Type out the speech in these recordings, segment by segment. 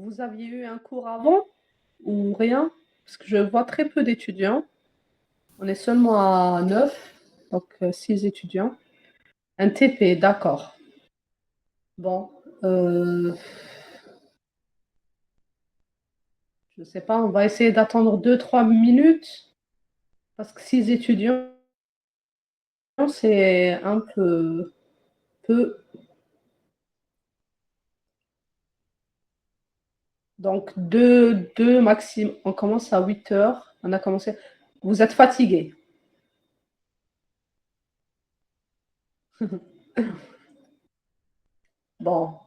vous aviez eu un cours avant ou rien? Parce que je vois très peu d'étudiants. On est seulement à 9, donc 6 étudiants. Un TP, d'accord. Bon, je ne sais pas, on va essayer d'attendre 2, 3 minutes parce que 6 étudiants, c'est un peu. Donc, deux maximum. On commence à 8 heures. On a commencé. Vous êtes fatigué. Bon,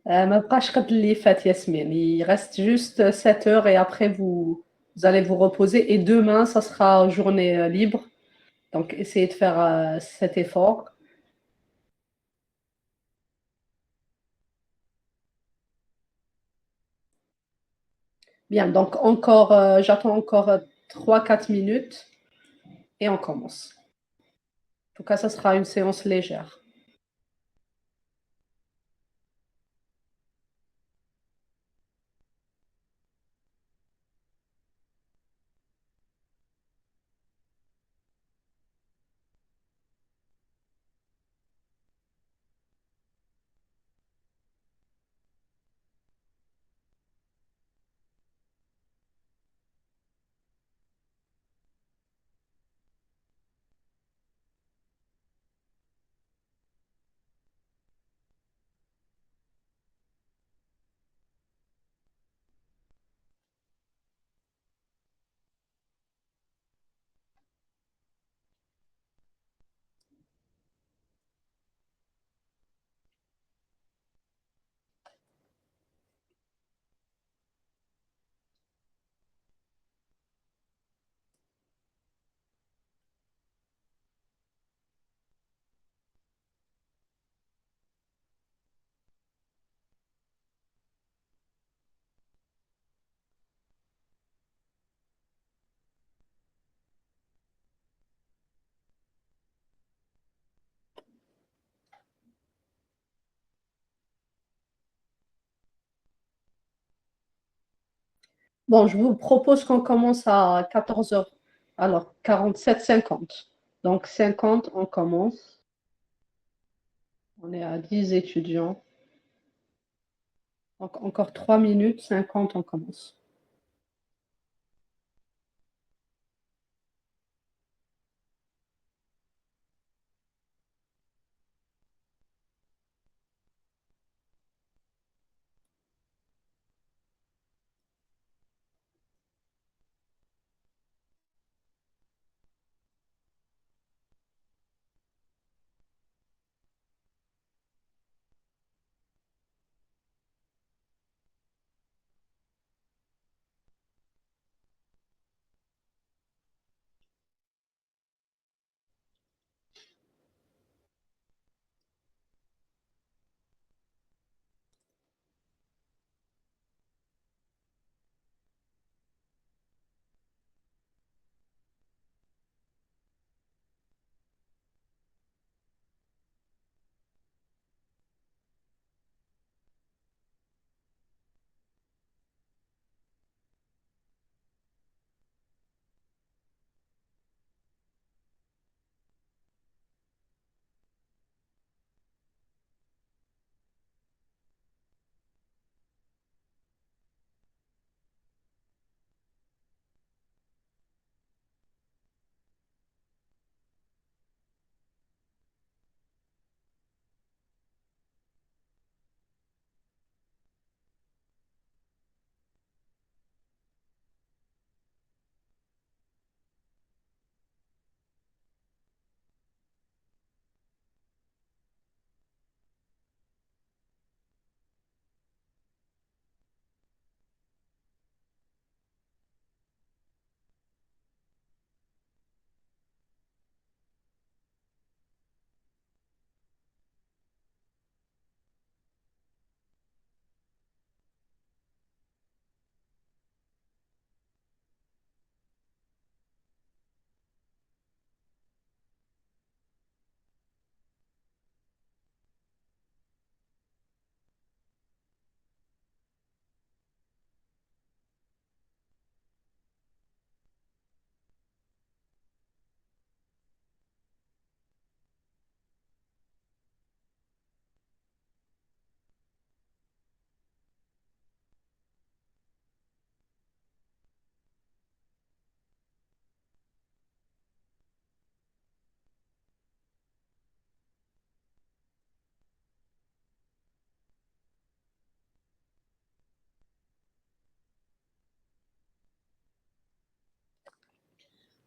ما بقاش قد اللي فات Yasmine. Il reste juste 7 heures et après vous allez vous reposer. Et demain, ça sera journée libre. Donc, essayez de faire cet effort. Bien, donc encore, j'attends encore 3, 4 minutes et on commence. En tout cas, ça sera une séance légère. Bon, je vous propose qu'on commence à 14 heures. Alors, 47, 50. Donc, 50, on commence. On est à 10 étudiants. Donc, encore 3 minutes, 50, on commence.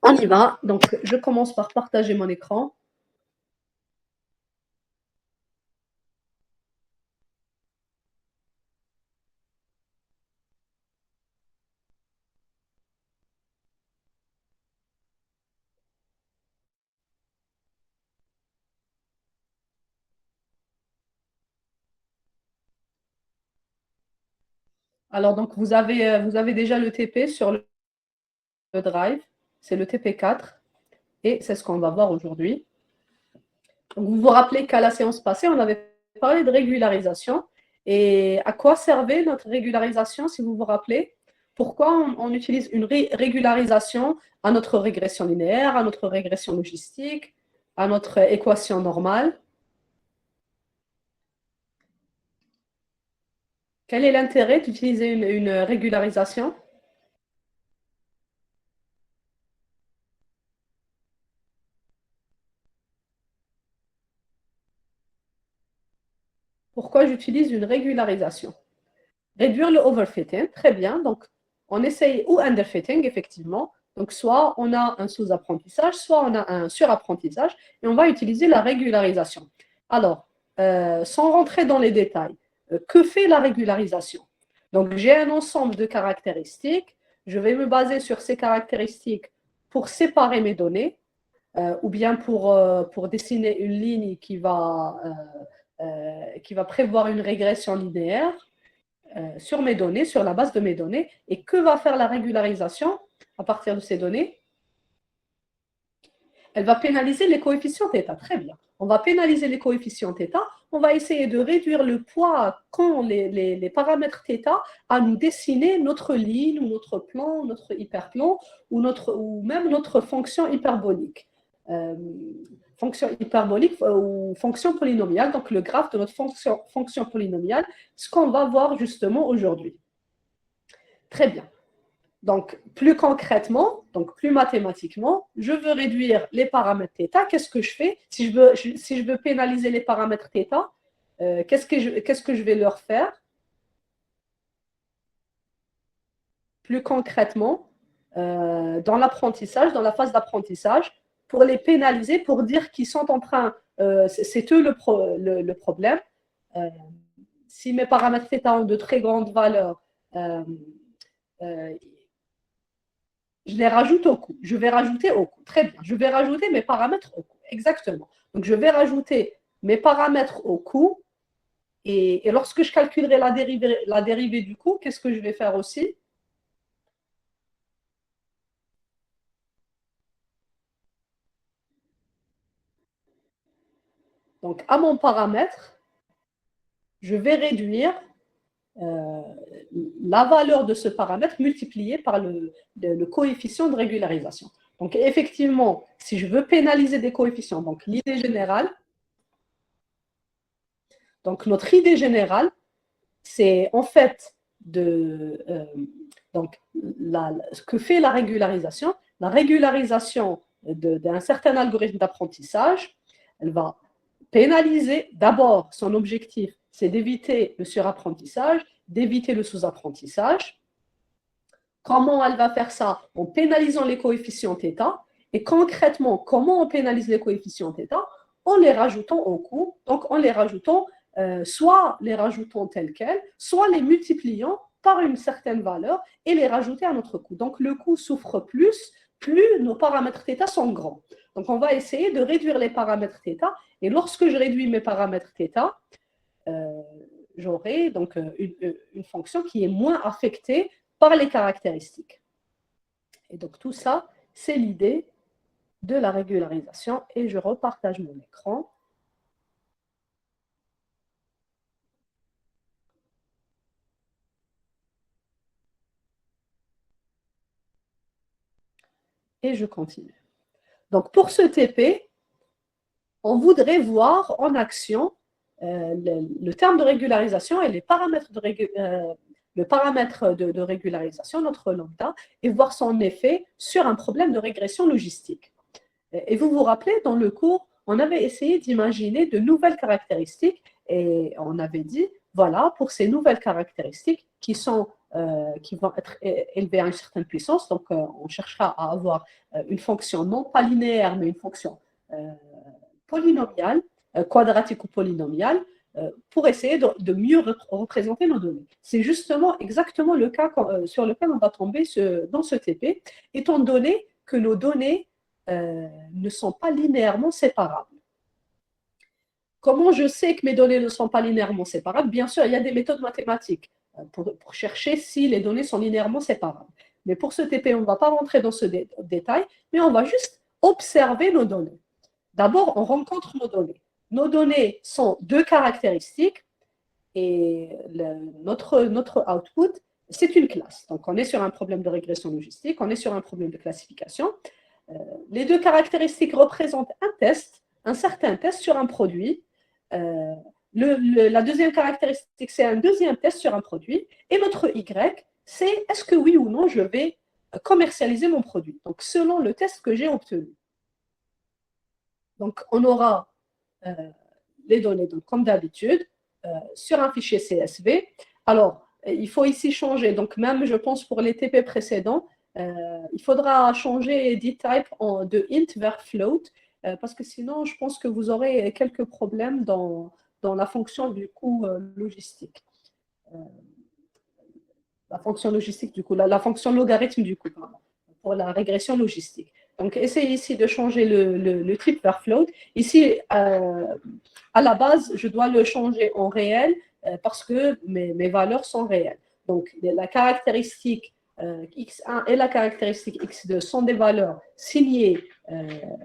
On y va. Donc, je commence par partager mon écran. Alors, donc, vous avez déjà le TP sur le Drive. C'est le TP4. Et c'est ce qu'on va voir aujourd'hui. Vous vous rappelez qu'à la séance passée, on avait parlé de régularisation. Et à quoi servait notre régularisation, si vous vous rappelez? Pourquoi on utilise une régularisation à notre régression linéaire, à notre régression logistique, à notre équation normale? Quel est l'intérêt d'utiliser une régularisation? Pourquoi j'utilise une régularisation? Réduire le overfitting, très bien. Donc, on essaye, ou underfitting, effectivement. Donc, soit on a un sous-apprentissage, soit on a un surapprentissage, et on va utiliser la régularisation. Alors, sans rentrer dans les détails, que fait la régularisation? Donc, j'ai un ensemble de caractéristiques. Je vais me baser sur ces caractéristiques pour séparer mes données, ou bien pour dessiner une ligne qui va prévoir une régression linéaire sur mes données, sur la base de mes données. Et que va faire la régularisation à partir de ces données? Elle va pénaliser les coefficients θ. Très bien. On va pénaliser les coefficients θ. On va essayer de réduire le poids qu'ont les paramètres θ à nous dessiner notre ligne ou notre plan, notre hyperplan ou même notre fonction hyperbolique. Fonction hyperbolique ou fonction polynomiale, donc le graphe de notre fonction polynomiale, ce qu'on va voir justement aujourd'hui. Très bien. Donc, plus concrètement, donc plus mathématiquement, je veux réduire les paramètres θ. Qu'est-ce que je fais? Si je veux pénaliser les paramètres θ, qu'est-ce que je vais leur faire? Plus concrètement, dans l'apprentissage, dans la phase d'apprentissage, pour les pénaliser, pour dire qu'ils sont en train, c'est eux le problème. Si mes paramètres θ ont de très grandes valeurs, je les rajoute au coût. Je vais rajouter au coût. Très bien. Je vais rajouter mes paramètres au coût. Exactement. Donc, je vais rajouter mes paramètres au coût. Et lorsque je calculerai la dérivée du coût, qu'est-ce que je vais faire aussi? Donc, à mon paramètre, je vais réduire la valeur de ce paramètre multipliée par le coefficient de régularisation. Donc, effectivement, si je veux pénaliser des coefficients, donc l'idée générale, donc notre idée générale, c'est en fait donc ce que fait la régularisation. La régularisation d'un certain algorithme d'apprentissage, elle va pénaliser d'abord son objectif, c'est d'éviter le surapprentissage, d'éviter le sous-apprentissage. Comment elle va faire ça? En pénalisant les coefficients θ. Et concrètement, comment on pénalise les coefficients θ? En les rajoutant au coût, donc en les rajoutant, soit les rajoutant tels quels, soit les multipliant par une certaine valeur et les rajouter à notre coût. Donc le coût souffre plus nos paramètres θ sont grands. Donc on va essayer de réduire les paramètres θ. Et lorsque je réduis mes paramètres θ, j'aurai donc une fonction qui est moins affectée par les caractéristiques. Et donc tout ça, c'est l'idée de la régularisation. Et je repartage mon écran. Et je continue. Donc pour ce TP, on voudrait voir en action le terme de régularisation et les paramètres le paramètre de régularisation, notre lambda, et voir son effet sur un problème de régression logistique. Et vous vous rappelez, dans le cours, on avait essayé d'imaginer de nouvelles caractéristiques et on avait dit, voilà, pour ces nouvelles caractéristiques qui sont qui vont être élevées à une certaine puissance. Donc, on cherchera à avoir une fonction non pas linéaire, mais une fonction polynomiale, quadratique ou polynomiale, pour essayer de mieux représenter nos données. C'est justement exactement le cas sur lequel on va tomber dans ce TP, étant donné que nos données ne sont pas linéairement séparables. Comment je sais que mes données ne sont pas linéairement séparables? Bien sûr, il y a des méthodes mathématiques pour chercher si les données sont linéairement séparables. Mais pour ce TP, on ne va pas rentrer dans ce détail, mais on va juste observer nos données. D'abord, on rencontre nos données. Nos données sont deux caractéristiques et notre output, c'est une classe. Donc, on est sur un problème de régression logistique, on est sur un problème de classification. Les deux caractéristiques représentent un test, un certain test sur un produit. La deuxième caractéristique, c'est un deuxième test sur un produit. Et notre Y, c'est est-ce que oui ou non, je vais commercialiser mon produit. Donc, selon le test que j'ai obtenu. Donc, on aura les données, donc, comme d'habitude, sur un fichier CSV. Alors, il faut ici changer. Donc, même, je pense, pour les TP précédents, il faudra changer dtype de int vers float, parce que sinon, je pense que vous aurez quelques problèmes dans la fonction du coup logistique. La fonction logistique, du coup, la fonction logarithme, du coup, pardon, pour la régression logistique. Donc, essayez ici de changer le type vers float. Ici, à la base, je dois le changer en réel parce que mes valeurs sont réelles. Donc, la caractéristique x1 et la caractéristique x2 sont des valeurs signées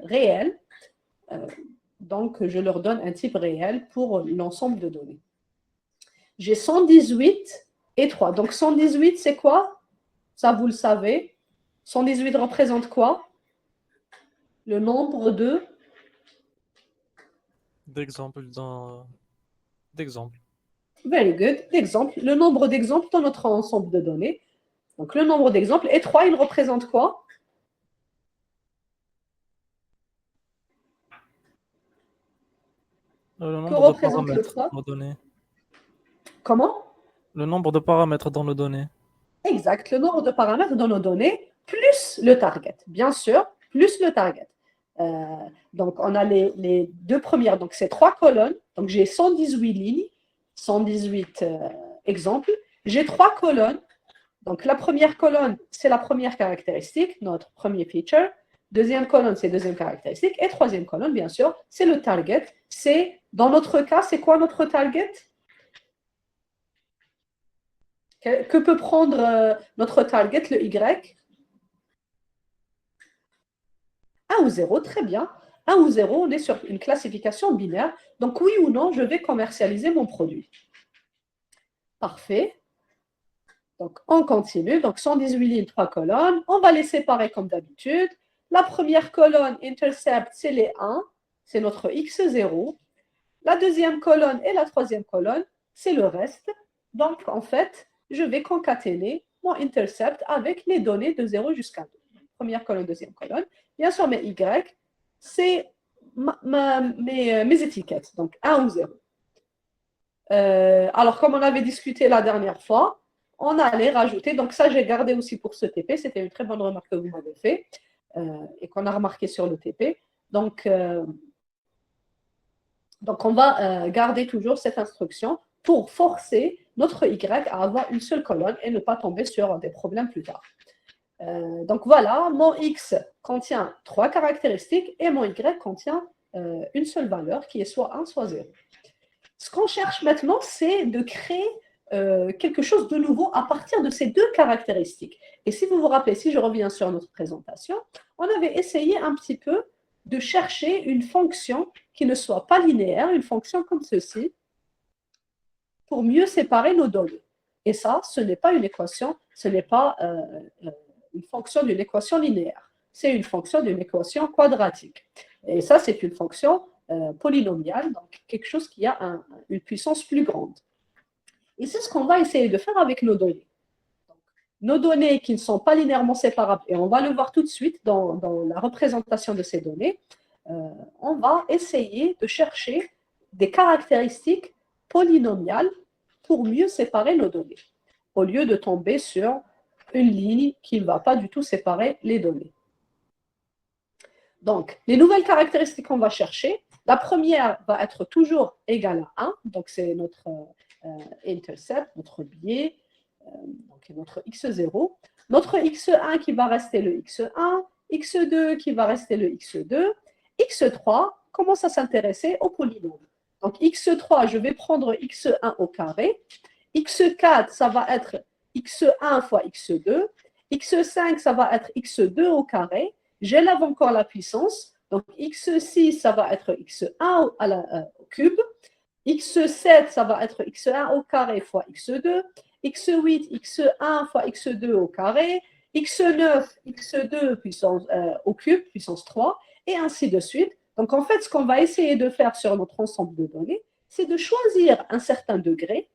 réelles. Donc, je leur donne un type réel pour l'ensemble de données. J'ai 118 et 3. Donc, 118, c'est quoi? Ça, vous le savez. 118 représente quoi? Le nombre d'exemples d'exemples. Very good. D'exemples. Le nombre d'exemples dans notre ensemble de données. Donc, le nombre d'exemples. Et 3, il représente quoi? Le Que nombre de représente le paramètres 3? dans nos données. Comment? Le nombre de paramètres dans nos données. Exact. Le nombre de paramètres dans nos données, plus le target. Bien sûr, plus le target. Donc, on a les deux premières. Donc, c'est 3 colonnes. Donc, j'ai 118 lignes, 118 exemples. J'ai 3 colonnes. Donc, la première colonne, c'est la première caractéristique, notre premier feature. Deuxième colonne, c'est deuxième caractéristique. Et troisième colonne, bien sûr, c'est le target. Dans notre cas, c'est quoi notre target? Que peut prendre notre target, le Y? 1 ou 0, très bien. 1 ou 0, on est sur une classification binaire. Donc, oui ou non, je vais commercialiser mon produit. Parfait. Donc, on continue. Donc, 118 lignes, 3 colonnes. On va les séparer comme d'habitude. La première colonne, intercept, c'est les 1. C'est notre x0. La deuxième colonne et la troisième colonne, c'est le reste. Donc, en fait, je vais concaténer mon intercept avec les données de 0 jusqu'à 2. Première colonne, deuxième colonne. Bien sûr, mes y, c'est mes étiquettes. Donc, 1 ou 0. Alors, comme on avait discuté la dernière fois, on allait rajouter, donc ça j'ai gardé aussi pour ce TP, c'était une très bonne remarque que vous m'avez fait et qu'on a remarqué sur le TP. Donc on va garder toujours cette instruction pour forcer notre Y à avoir une seule colonne et ne pas tomber sur des problèmes plus tard. Donc voilà, mon X contient 3 caractéristiques et mon Y contient une seule valeur qui est soit 1, soit 0. Ce qu'on cherche maintenant, c'est de créer quelque chose de nouveau à partir de ces deux caractéristiques. Et si vous vous rappelez, si je reviens sur notre présentation, on avait essayé un petit peu de chercher une fonction qui ne soit pas linéaire, une fonction comme ceci, pour mieux séparer nos données. Et ça, ce n'est pas une équation, ce n'est pas une fonction d'une équation linéaire. C'est une fonction d'une équation quadratique. Et ça, c'est une fonction polynomiale, donc quelque chose qui a une puissance plus grande. Et c'est ce qu'on va essayer de faire avec nos données. Donc, nos données qui ne sont pas linéairement séparables, et on va le voir tout de suite dans la représentation de ces données, on va essayer de chercher des caractéristiques polynomiales pour mieux séparer nos données. au lieu de tomber sur une ligne qui ne va pas du tout séparer les données. Donc, les nouvelles caractéristiques qu'on va chercher, la première va être toujours égale à 1, donc c'est notre intercept, notre biais, donc notre x0. Notre x1 qui va rester le x1, x2 qui va rester le x2, x3 commence à s'intéresser au polynôme. Donc x3, je vais prendre x1 au carré, x4, ça va être x1 fois x2, x5, ça va être x2 au carré, j'élève encore la puissance, donc x6, ça va être x1 au cube, x7, ça va être x1 au carré fois x2, x8, x1 fois x2 au carré, x9, x2 puissance, au cube, puissance 3, et ainsi de suite. Donc, en fait, ce qu'on va essayer de faire sur notre ensemble de données, c'est de choisir un certain degré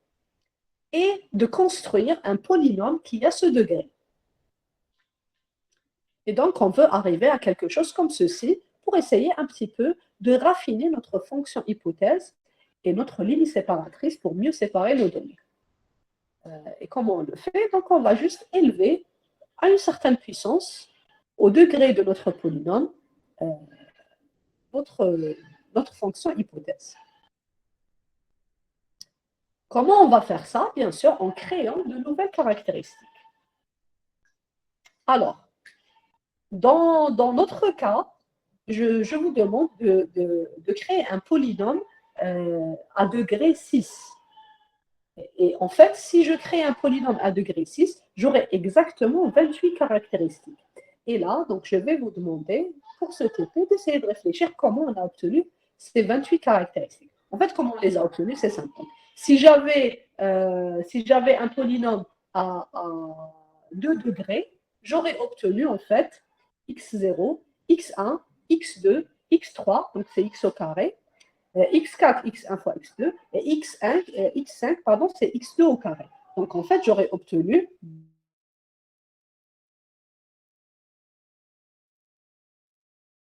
et de construire un polynôme qui a ce degré. Et donc, on veut arriver à quelque chose comme ceci pour essayer un petit peu de raffiner notre fonction hypothèse et notre ligne séparatrice pour mieux séparer nos données. Et comment on le fait? Donc, on va juste élever à une certaine puissance, au degré de notre polynôme, notre fonction hypothèse. Comment on va faire ça? Bien sûr, en créant de nouvelles caractéristiques. Alors, dans notre cas, je vous demande de créer un polynôme à degré 6. Et en fait, si je crée un polynôme à degré 6, j'aurai exactement 28 caractéristiques. Et là, donc, je vais vous demander, pour ce TP, d'essayer de réfléchir comment on a obtenu ces 28 caractéristiques. En fait, comment on les a obtenues, c'est simple. Si j'avais un polynôme à 2 degrés, j'aurais obtenu en fait x0, x1, x2, x3, donc c'est x au carré, x4, x1 fois x2, et x5, pardon, c'est x2 au carré. Donc en fait, j'aurais obtenu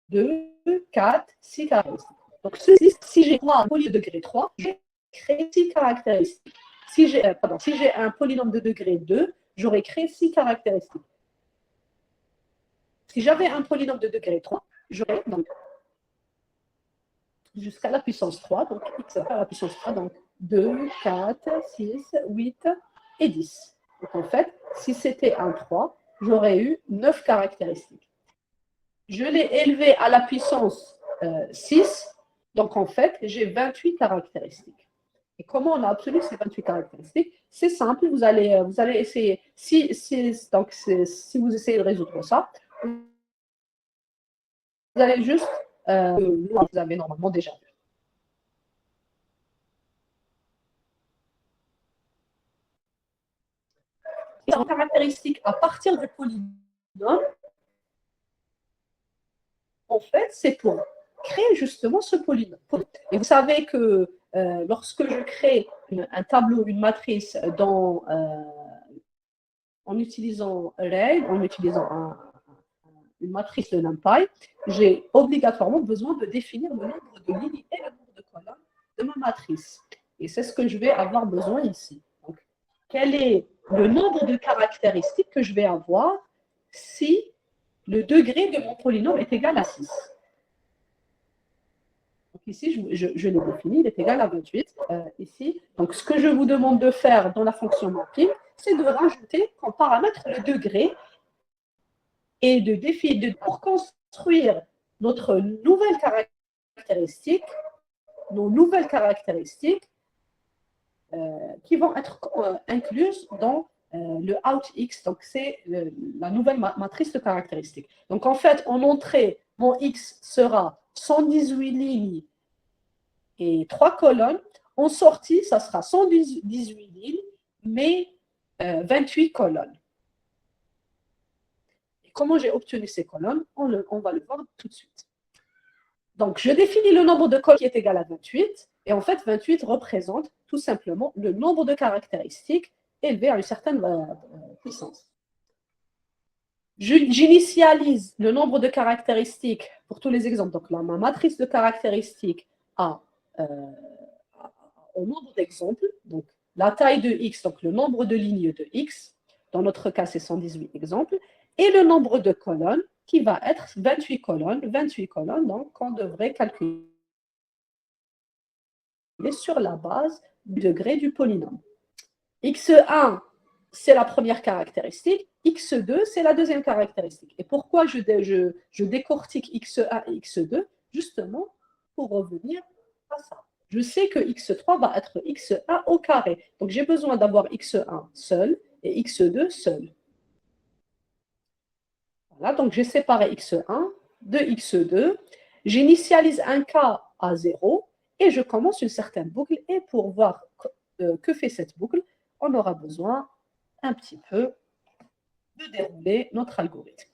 2, 4, 6 caractéristiques. Donc ceci, si j'ai un polynôme de degré 3, j'ai créé 6 caractéristiques. Si j'ai un polynôme de degré 2, j'aurais créé 6 caractéristiques. Si j'avais un polynôme de degré 3, j'aurais donc jusqu'à la puissance 3, donc x à la puissance 3, donc 2, 4, 6, 8 et 10. Donc en fait, si c'était un 3, j'aurais eu 9 caractéristiques. Je l'ai élevé à la puissance 6, donc en fait, j'ai 28 caractéristiques. Et comment on a obtenu ces 28 caractéristiques? C'est simple, vous allez essayer, si vous essayez de résoudre ça, vous allez juste, vous avez normalement déjà vu. Et en caractéristique à partir du polynôme, en fait, c'est pour créer justement ce polynôme. Et vous savez que lorsque je crée un tableau, une matrice en utilisant Array, en utilisant une matrice de NumPy, j'ai obligatoirement besoin de définir le nombre de lignes et le nombre de colonnes de ma matrice. Et c'est ce que je vais avoir besoin ici. Donc, quel est le nombre de caractéristiques que je vais avoir si le degré de mon polynôme est égal à 6? Donc ici, je l'ai défini, il est égal à 28 ici. Donc ce que je vous demande de faire dans la fonction mapping, c'est de rajouter comme paramètre le degré et pour construire notre nouvelle caractéristique, nos nouvelles caractéristiques qui vont être incluses dans le outx, donc c'est la nouvelle matrice de caractéristiques. Donc en fait, en entrée, mon x sera 118 lignes et 3 colonnes. En sortie, ça sera 118 lignes, mais 28 colonnes. Et comment j'ai obtenu ces colonnes? On va le voir tout de suite. Donc, je définis le nombre de colonnes qui est égal à 28. Et en fait, 28 représente tout simplement le nombre de caractéristiques élevé à une certaine puissance. J'initialise le nombre de caractéristiques pour tous les exemples. Donc, là, ma matrice de caractéristiques a au nombre d'exemples. Donc, la taille de x, donc le nombre de lignes de x, dans notre cas c'est 118 exemples, et le nombre de colonnes qui va être 28 colonnes, donc on devrait calculer sur la base du degré du polynôme. x1, c'est la première caractéristique, x2, c'est la deuxième caractéristique. Et pourquoi je décortique x1 et x2? Justement, pour revenir à ça. Je sais que x3 va être x1 au carré. Donc, j'ai besoin d'avoir x1 seul et x2 seul. Voilà, donc j'ai séparé x1 de x2. J'initialise un k à 0 et je commence une certaine boucle. Et pour voir que fait cette boucle, on aura besoin un petit peu de dérouler notre algorithme.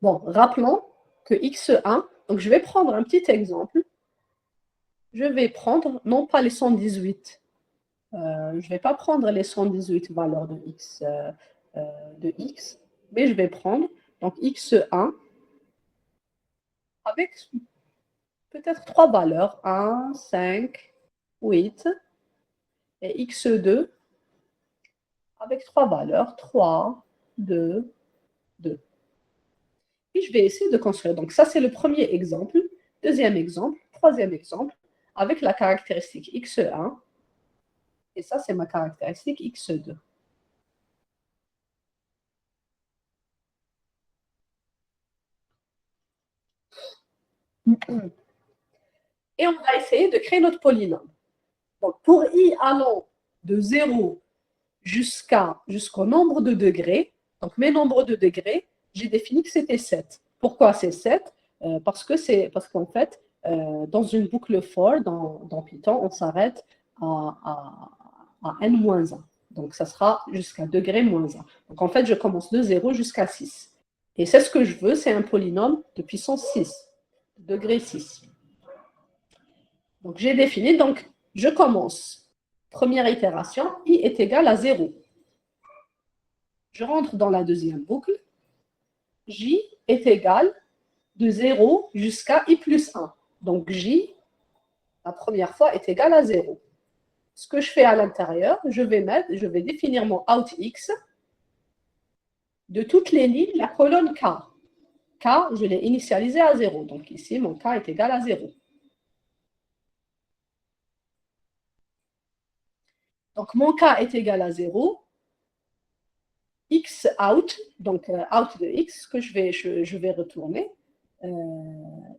Bon, rappelons que x1, donc je vais prendre un petit exemple. Je vais prendre, non pas les 118, je ne vais pas prendre les 118 valeurs de x, mais je vais prendre donc x1 avec peut-être 3 valeurs, 1, 5, 8, et x2 avec 3 valeurs, 3, 2, 2. Et je vais essayer de construire. Donc ça, c'est le premier exemple. Deuxième exemple, troisième exemple, avec la caractéristique x1. Et ça, c'est ma caractéristique x2. Et on va essayer de créer notre polynôme. Donc pour i allant de 0 jusqu'au nombre de degrés, donc mes nombres de degrés, j'ai défini que c'était 7. Pourquoi c'est 7? Parce qu'en fait, dans une boucle for, dans Python, on s'arrête à n-1. Donc, ça sera jusqu'à degré moins 1. Donc, en fait, je commence de 0 jusqu'à 6. Et c'est ce que je veux, c'est un polynôme de puissance 6, degré 6. Donc, j'ai défini, donc, je commence. Première itération, i est égal à 0. Je rentre dans la deuxième boucle. J est égal de 0 jusqu'à i plus 1. Donc, J, la première fois, est égal à 0. Ce que je fais à l'intérieur, je vais définir mon outx de toutes les lignes, la colonne K. K, je l'ai initialisé à 0. Donc, ici, mon K est égal à 0. Donc, mon K est égal à 0. X out, donc out de X, que je vais retourner.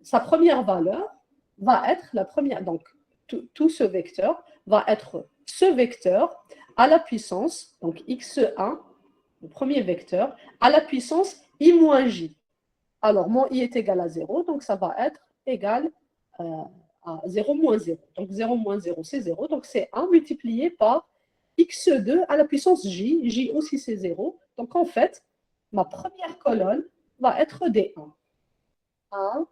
Sa première valeur va être la première. Donc, tout ce vecteur va être ce vecteur à la puissance, donc x1, le premier vecteur, à la puissance i moins j. Alors, mon i est égal à 0, donc ça va être égal à 0 moins 0. Donc, 0 moins 0, c'est 0. Donc, c'est 1 multiplié par x2 à la puissance j. J aussi, c'est 0. Donc, en fait, ma première colonne va être des 1. 1,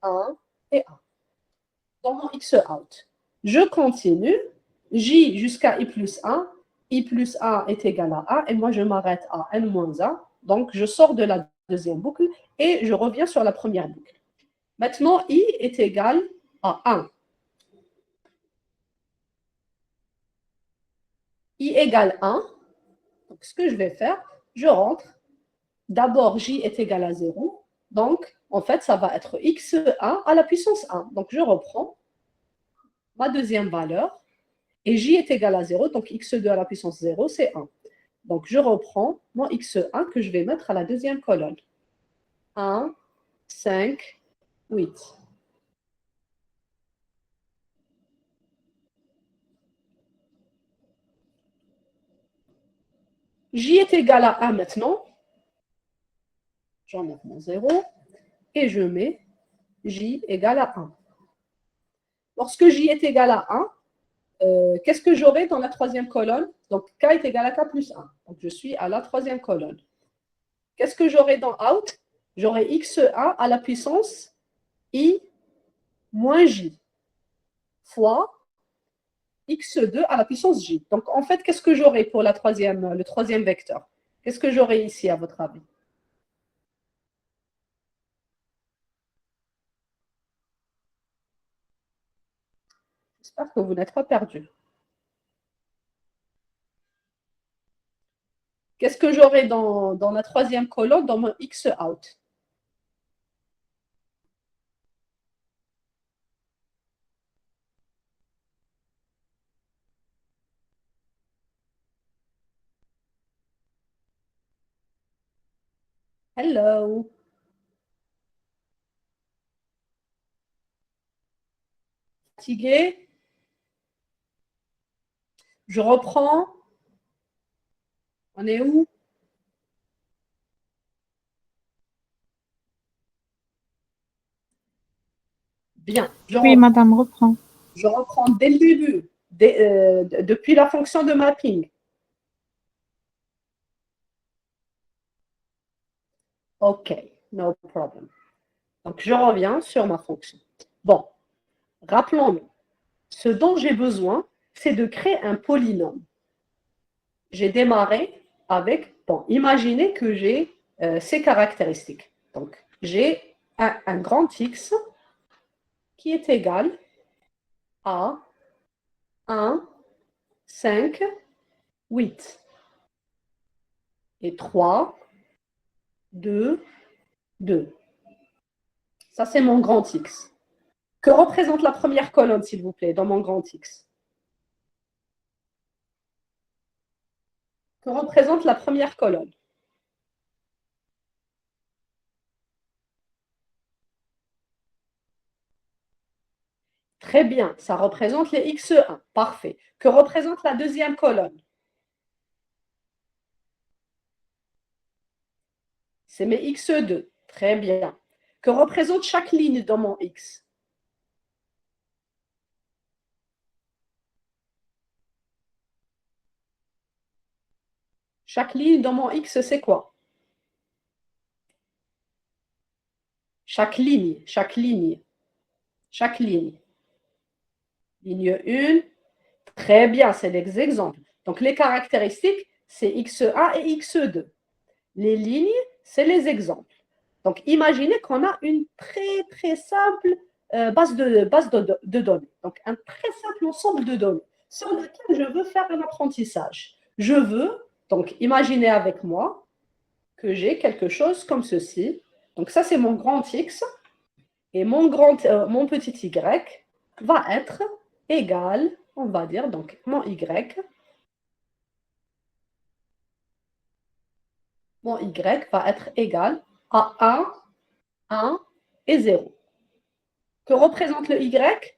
1 et 1. Dans mon x out. Je continue. J jusqu'à i plus 1. I plus 1 est égal à 1. Et moi, je m'arrête à n moins 1. Donc, je sors de la deuxième boucle et je reviens sur la première boucle. Maintenant, i est égal à 1. I égale 1. Donc, ce que je vais faire, je rentre. D'abord, j est égal à 0. Donc, en fait, ça va être x1 à la puissance 1. Donc, je reprends ma deuxième valeur. Et j est égal à 0. Donc, x2 à la puissance 0, c'est 1. Donc, je reprends mon x1 que je vais mettre à la deuxième colonne. 1, 5, 8. J est égal à 1 maintenant. J'enlève mon 0 et je mets J égale à 1. Lorsque J est égal à 1, qu'est-ce que j'aurai dans la troisième colonne? Donc, K est égal à K plus 1. Donc, je suis à la troisième colonne. qu'est-ce que j'aurai dans out? J'aurai x1 à la puissance i moins j fois x2 à la puissance j. Donc, en fait, qu'est-ce que j'aurai pour le troisième vecteur? Qu'est-ce que j'aurai ici, à votre avis? J'espère que vous n'êtes pas perdu. Qu'est-ce que j'aurai dans la troisième colonne, dans mon x out? Hello. Fatigué? Je reprends. On est où? Bien. Oui, madame, reprend. Je reprends dès le début, depuis la fonction de mapping. OK, no problem. Donc, je reviens sur ma fonction. Bon, rappelons-nous, ce dont j'ai besoin, c'est de créer un polynôme. J'ai démarré avec, bon, imaginez que j'ai ces caractéristiques. Donc, j'ai un grand X qui est égal à 1, 5, 8. Et 3, 2, 2. Ça, c'est mon grand X. Que représente la première colonne, s'il vous plaît, dans mon grand X? Que représente la première colonne? Très bien, ça représente les x1. Parfait. Que représente la deuxième colonne? C'est mes x2. Très bien. Que représente chaque ligne dans mon x? Chaque ligne dans mon x, c'est quoi? Chaque ligne, chaque ligne, chaque ligne. Ligne 1. Très bien, c'est les exemples. Donc, les caractéristiques, c'est x1 et x2. Les lignes, c'est les exemples. Donc, imaginez qu'on a une très, très simple base de données. Donc, un très simple ensemble de données sur lequel je veux faire un apprentissage. Je veux, donc, imaginez avec moi que j'ai quelque chose comme ceci. Donc, ça, c'est mon grand X. Et mon petit Y va être égal, on va dire, donc, mon Y. Mon Y va être égal à 1, 1 et 0. Que représente le Y?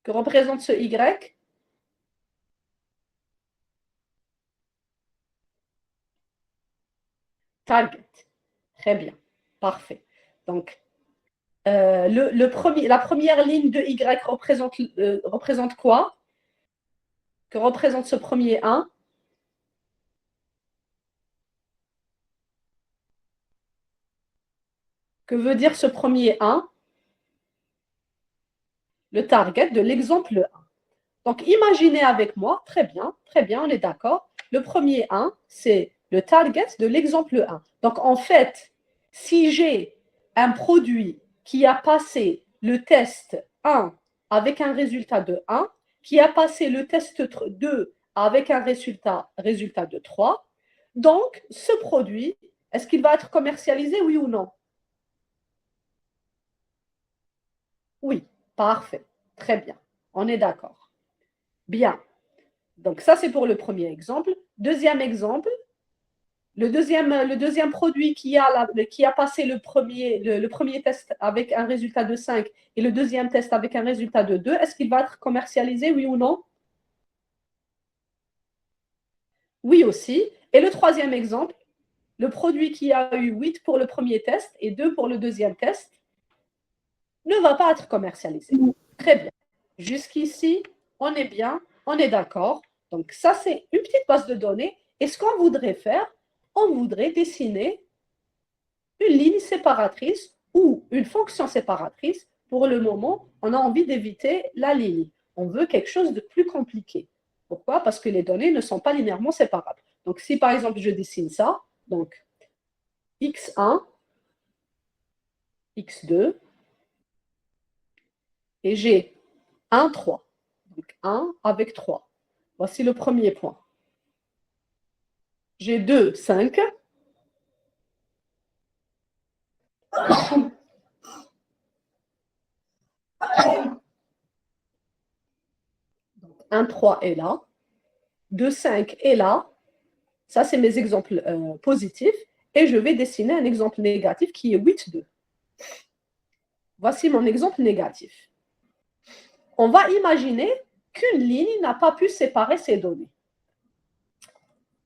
Que représente ce Y? Target. Très bien. Parfait. Donc, la première ligne de Y représente quoi? Que représente ce premier 1? Que veut dire ce premier 1? Le target de l'exemple 1. Donc, imaginez avec moi, très bien, on est d'accord. Le premier 1, c'est le target de l'exemple 1. Donc, en fait, si j'ai un produit qui a passé le test 1 avec un résultat de 1, qui a passé le test 2 avec un résultat de 3, donc ce produit, est-ce qu'il va être commercialisé, oui ou non? Oui, parfait, très bien, on est d'accord. Bien. Donc, ça, c'est pour le premier exemple. Deuxième exemple, le deuxième produit qui a passé le premier test avec un résultat de 5 et le deuxième test avec un résultat de 2, est-ce qu'il va être commercialisé, oui ou non? Oui aussi. Et le troisième exemple, le produit qui a eu 8 pour le premier test et 2 pour le deuxième test ne va pas être commercialisé. Très bien. Jusqu'ici, on est bien, on est d'accord. Donc, ça, c'est une petite base de données. Et ce qu'on voudrait faire, on voudrait dessiner une ligne séparatrice ou une fonction séparatrice. Pour le moment, on a envie d'éviter la ligne. On veut quelque chose de plus compliqué. Pourquoi? Parce que les données ne sont pas linéairement séparables. Donc, si par exemple, je dessine ça, donc x1, x2, et j'ai 1, 3. Donc 1 avec 3. Voici le premier point. J'ai 2, 5. Donc 1, 3 est là. 2, 5 est là. Ça, c'est mes exemples positifs. Et je vais dessiner un exemple négatif qui est 8, 2. Voici mon exemple négatif. On va imaginer qu'une ligne n'a pas pu séparer ces données.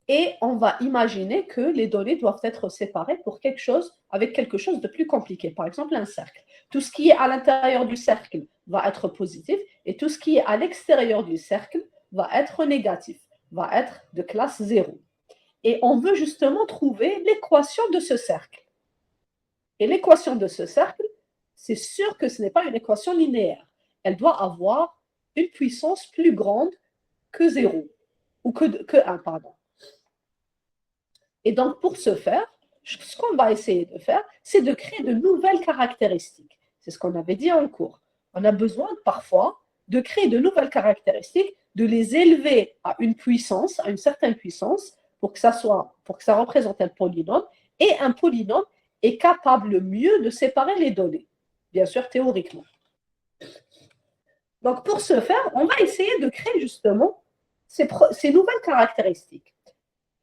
Et on va imaginer que les données doivent être séparées pour quelque chose, avec quelque chose de plus compliqué. Par exemple, un cercle. Tout ce qui est à l'intérieur du cercle va être positif et tout ce qui est à l'extérieur du cercle va être négatif, va être de classe 0. Et on veut justement trouver l'équation de ce cercle. Et l'équation de ce cercle, c'est sûr que ce n'est pas une équation linéaire. Elle doit avoir une puissance plus grande que 0, ou que 1, pardon. Et donc, pour ce faire, ce qu'on va essayer de faire, c'est de créer de nouvelles caractéristiques. C'est ce qu'on avait dit en cours. On a besoin parfois de créer de nouvelles caractéristiques, de les élever à une puissance, à une certaine puissance, pour que ça représente un polynôme, et un polynôme est capable mieux de séparer les données, bien sûr théoriquement. Donc, pour ce faire, on va essayer de créer justement ces nouvelles caractéristiques.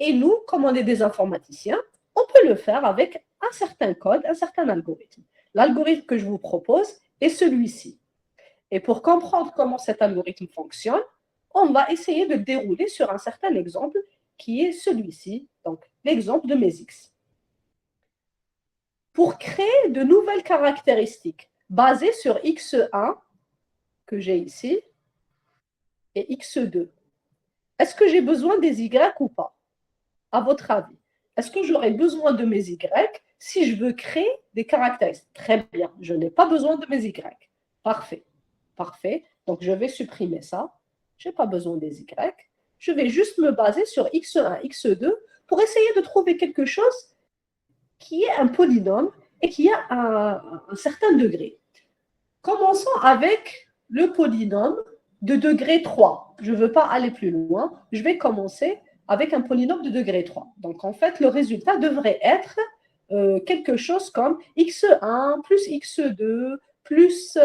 Et nous, comme on est des informaticiens, on peut le faire avec un certain code, un certain algorithme. L'algorithme que je vous propose est celui-ci. Et pour comprendre comment cet algorithme fonctionne, on va essayer de dérouler sur un certain exemple qui est celui-ci, donc l'exemple de mes x. Pour créer de nouvelles caractéristiques basées sur x1 que j'ai ici et x2, est-ce que j'ai besoin des y ou pas? À votre avis, est-ce que j'aurais besoin de mes y si je veux créer des caractéristiques? Très bien, je n'ai pas besoin de mes y. Parfait, parfait. Donc, je vais supprimer ça. Je n'ai pas besoin des y. Je vais juste me baser sur x1, x2 pour essayer de trouver quelque chose qui est un polynôme et qui a un certain degré. Commençons avec le polynôme de degré 3. Je ne veux pas aller plus loin. Je vais commencer avec un polynôme de degré 3. Donc, en fait, le résultat devrait être quelque chose comme x1 plus x2 plus,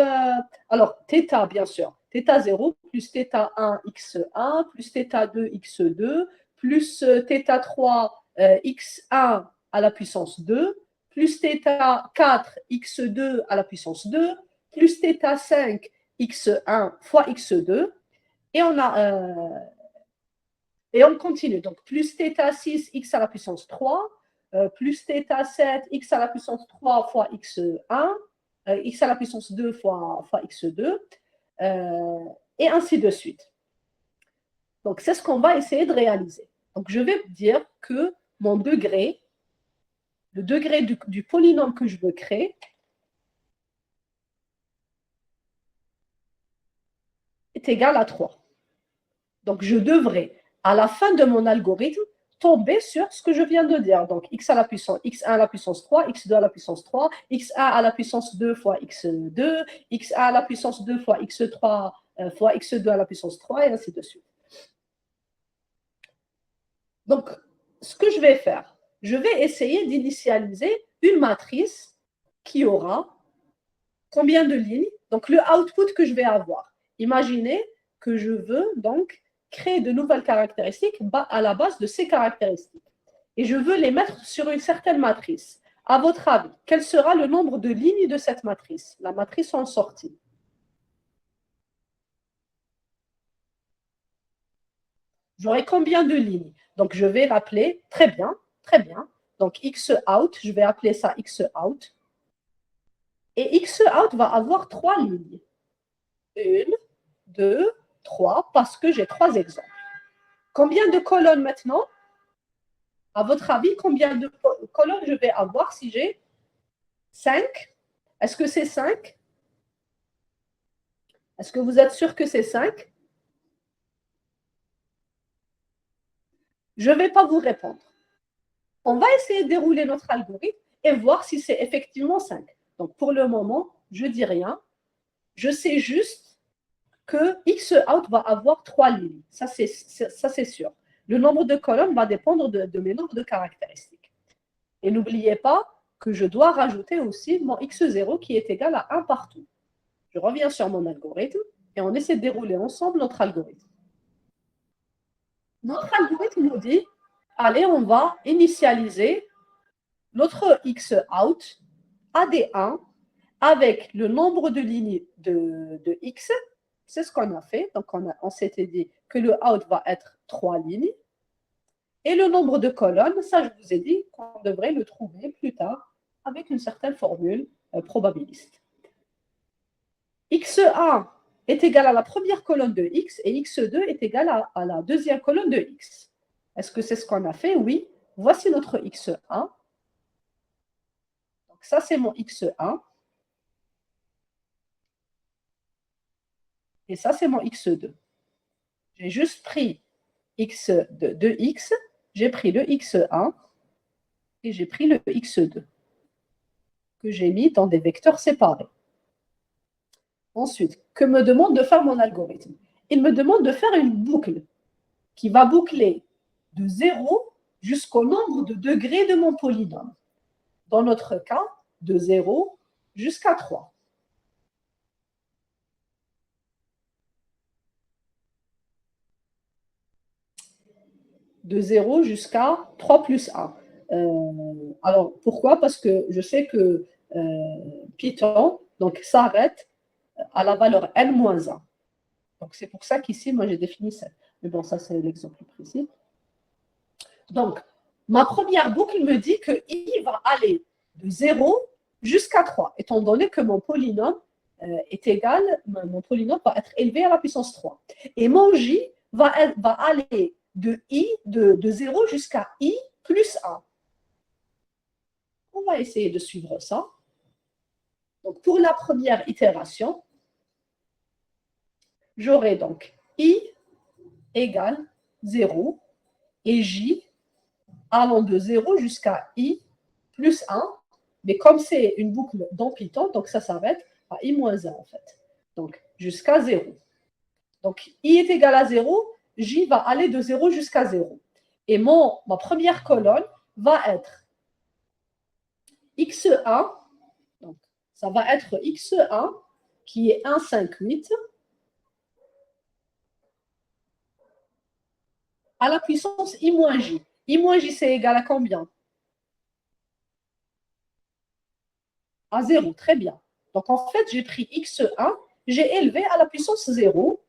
alors, θ, bien sûr, θ0 plus θ1 x1 plus θ2 x2 plus θ3 x1 à la puissance 2 plus θ4 x2 à la puissance 2 plus θ5 x1 fois x2 et on continue. Donc, plus θ6 x à la puissance 3, plus θ7 x à la puissance 3 fois x1, x à la puissance 2 fois x2, et ainsi de suite. Donc, c'est ce qu'on va essayer de réaliser. Donc, je vais dire que mon degré, le degré du polynôme que je veux créer, est égal à 3. Donc, je devrais, à la fin de mon algorithme, tomber sur ce que je viens de dire. Donc, x1 à la puissance 3, x2 à la puissance 3, x1 à la puissance 2 fois x2, x1 à la puissance 2 fois x3 fois x2 à la puissance 3, et ainsi de suite. Donc, ce que je vais faire, je vais essayer d'initialiser une matrice qui aura combien de lignes? Donc, le output que je vais avoir. Imaginez que je veux donc créer de nouvelles caractéristiques à la base de ces caractéristiques. Et je veux les mettre sur une certaine matrice. À votre avis, quel sera le nombre de lignes de cette matrice? La matrice en sortie. J'aurai combien de lignes? Donc, je vais l'appeler, très bien, très bien. Donc, xout, je vais appeler ça xout. Et xout va avoir 3 lignes. 1, 2, 3, parce que j'ai 3 exemples. Combien de colonnes maintenant? À votre avis, combien de colonnes je vais avoir si j'ai 5? Est-ce que c'est 5? Est-ce que vous êtes sûr que c'est 5? Je ne vais pas vous répondre. On va essayer de dérouler notre algorithme et voir si c'est effectivement 5. Donc, pour le moment, je ne dis rien. Je sais juste que Xout va avoir 3 lignes. Ça, c'est sûr. Le nombre de colonnes va dépendre de mes nombres de caractéristiques. Et n'oubliez pas que je dois rajouter aussi mon x0 qui est égal à 1 partout. Je reviens sur mon algorithme et on essaie de dérouler ensemble notre algorithme. Notre algorithme nous dit, allez, on va initialiser notre Xout à des 1 avec le nombre de lignes de X. C'est ce qu'on a fait. Donc, on s'était dit que le out va être 3 lignes. Et le nombre de colonnes, ça, je vous ai dit qu'on devrait le trouver plus tard avec une certaine formule probabiliste. X1 est égal à la première colonne de X et X2 est égal à la deuxième colonne de X. Est-ce que c'est ce qu'on a fait? Oui. Voici notre X1. Donc, ça, c'est mon X1. Et ça, c'est mon X2. J'ai juste pris X de X, j'ai pris le X1 et j'ai pris le X2 que j'ai mis dans des vecteurs séparés. Ensuite, que me demande de faire mon algorithme? Il me demande de faire une boucle qui va boucler de 0 jusqu'au nombre de degrés de mon polynôme. Dans notre cas, de 0 jusqu'à 3. De 0 jusqu'à 3 plus 1. Alors, pourquoi? Parce que je sais que Python s'arrête à la valeur n-1. Donc, c'est pour ça qu'ici, moi, j'ai défini ça. Mais bon, ça, c'est l'exemple précis. Donc, ma première boucle me dit que i va aller de 0 jusqu'à 3, étant donné que mon polynôme est égal, mon polynôme va être élevé à la puissance 3. Et mon j va aller de 0 jusqu'à i plus 1. On va essayer de suivre ça. Donc, pour la première itération, j'aurai donc i égale 0 et j allant de 0 jusqu'à i plus 1. Mais comme c'est une boucle dans Python, donc ça s'arrête à i moins 1 en fait. Donc jusqu'à 0. Donc i est égal à 0, j va aller de 0 jusqu'à 0. Et ma première colonne va être x1, donc ça va être x1 qui est 1, 5, 8, à la puissance i moins j. I moins j, c'est égal à combien? À 0, très bien. Donc en fait, j'ai pris x1, j'ai élevé à la puissance 0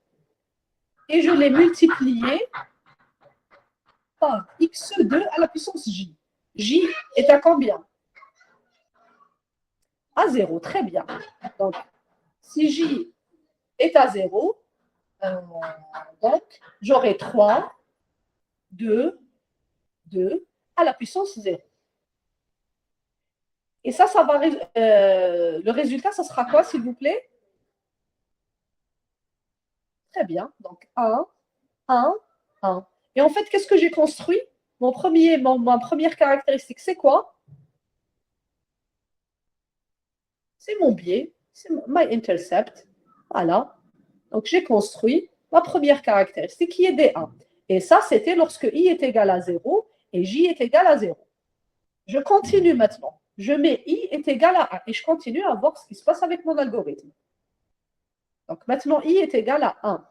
et je l'ai multiplié par x2 à la puissance j. J est à combien? À 0, très bien. Donc, si j est à 0, donc j'aurai 3, 2, 2 à la puissance 0. Et ça va. Le résultat, ça sera quoi, s'il vous plaît? Très bien. Donc, 1, 1, 1. Et en fait, qu'est-ce que j'ai construit? Ma première caractéristique, c'est quoi? C'est mon biais, c'est my intercept. Voilà. Donc, j'ai construit ma première caractéristique qui est D1. Et ça, c'était lorsque i est égal à 0 et j est égal à 0. Je continue maintenant. Je mets i est égal à 1 et je continue à voir ce qui se passe avec mon algorithme. Donc, maintenant, i est égal à 1.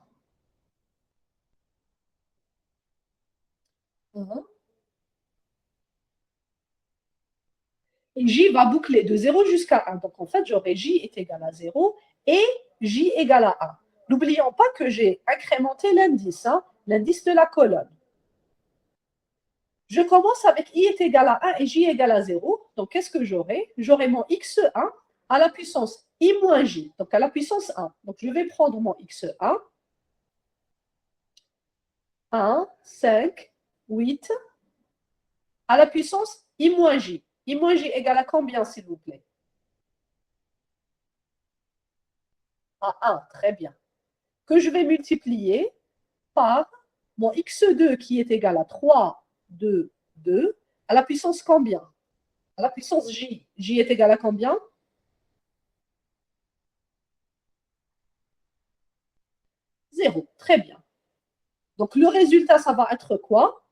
Et j va boucler de 0 jusqu'à 1. Donc, en fait, j'aurai j est égal à 0 et j égale à 1. N'oublions pas que j'ai incrémenté l'indice, l'indice de la colonne. Je commence avec i est égal à 1 et j égale à 0. Donc, qu'est-ce que j'aurai? J'aurai mon x1 à la puissance i moins j, donc à la puissance 1. Donc, je vais prendre mon x1, 1, 5, 8, à la puissance I moins J. I moins J égale à combien, s'il vous plaît? À 1, très bien. Que je vais multiplier par mon x2 qui est égal à 3, 2, 2, à la puissance combien? À la puissance J. J est égal à combien? 0. Très bien. Donc, le résultat, ça va être quoi?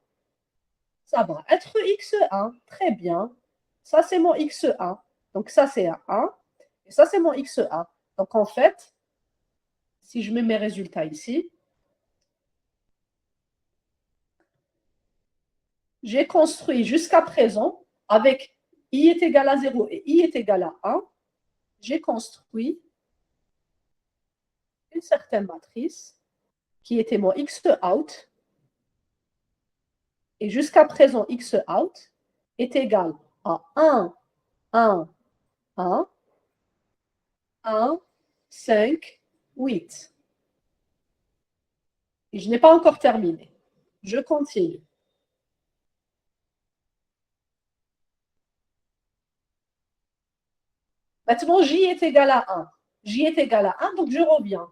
Ça va être x1. Très bien. Ça, c'est mon x1. Donc, ça, c'est un 1. Et ça, c'est mon x1. Donc, en fait, si je mets mes résultats ici, j'ai construit jusqu'à présent, avec i est égal à 0 et i est égal à 1, j'ai construit une certaine matrice qui était mon x out. Et jusqu'à présent, x out est égal à 1, 1, 1, 1, 5, 8. Et je n'ai pas encore terminé. Je continue. Maintenant, j est égal à 1. J est égal à 1, donc je reviens.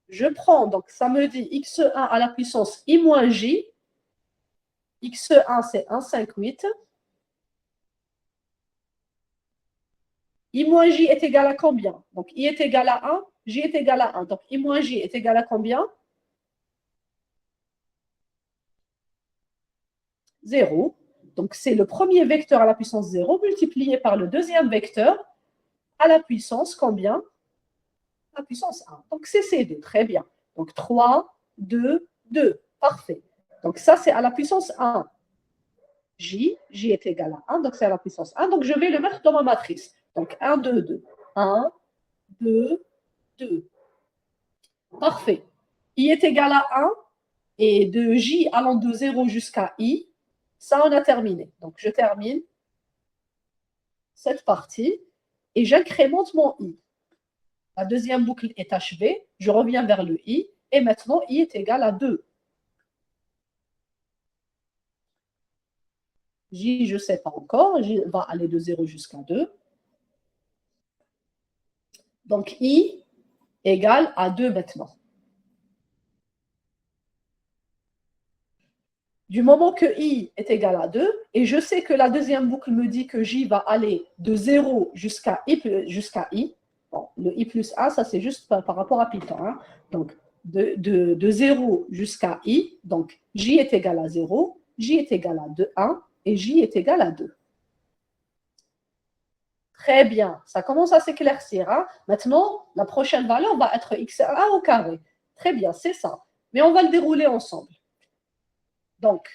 Je prends, donc ça me dit x1 à la puissance i moins j. x1, c'est 1, 5, 8. I moins j est égal à combien? Donc, i est égal à 1, j est égal à 1. Donc, i moins j est égal à combien? 0. Donc, c'est le premier vecteur à la puissance 0 multiplié par le deuxième vecteur à la puissance combien? À la puissance 1. Donc, c'est C2. Très bien. Donc, 3, 2, 2. Parfait. Donc, ça, c'est à la puissance 1. J est égal à 1, donc c'est à la puissance 1. Donc, je vais le mettre dans ma matrice. Donc, 1, 2, 2. 1, 2, 2. Parfait. I est égal à 1 et de J allant de 0 jusqu'à I, ça, on a terminé. Donc, je termine cette partie et j'incrémente mon I. La deuxième boucle est achevée. Je reviens vers le I et maintenant, I est égal à 2. J, je ne sais pas encore. J va aller de 0 jusqu'à 2. Donc, I égale à 2 maintenant. Du moment que I est égal à 2, et je sais que la deuxième boucle me dit que J va aller de 0 jusqu'à I. Bon, le I plus 1, ça c'est juste par rapport à Python. Hein. Donc, de 0 jusqu'à I, donc J est égal à 0, J est égal à 2, 1, et J est égal à 2. Très bien, ça commence à s'éclaircir. Hein. Maintenant, la prochaine valeur va être x1 au carré. Très bien, c'est ça. Mais on va le dérouler ensemble. Donc,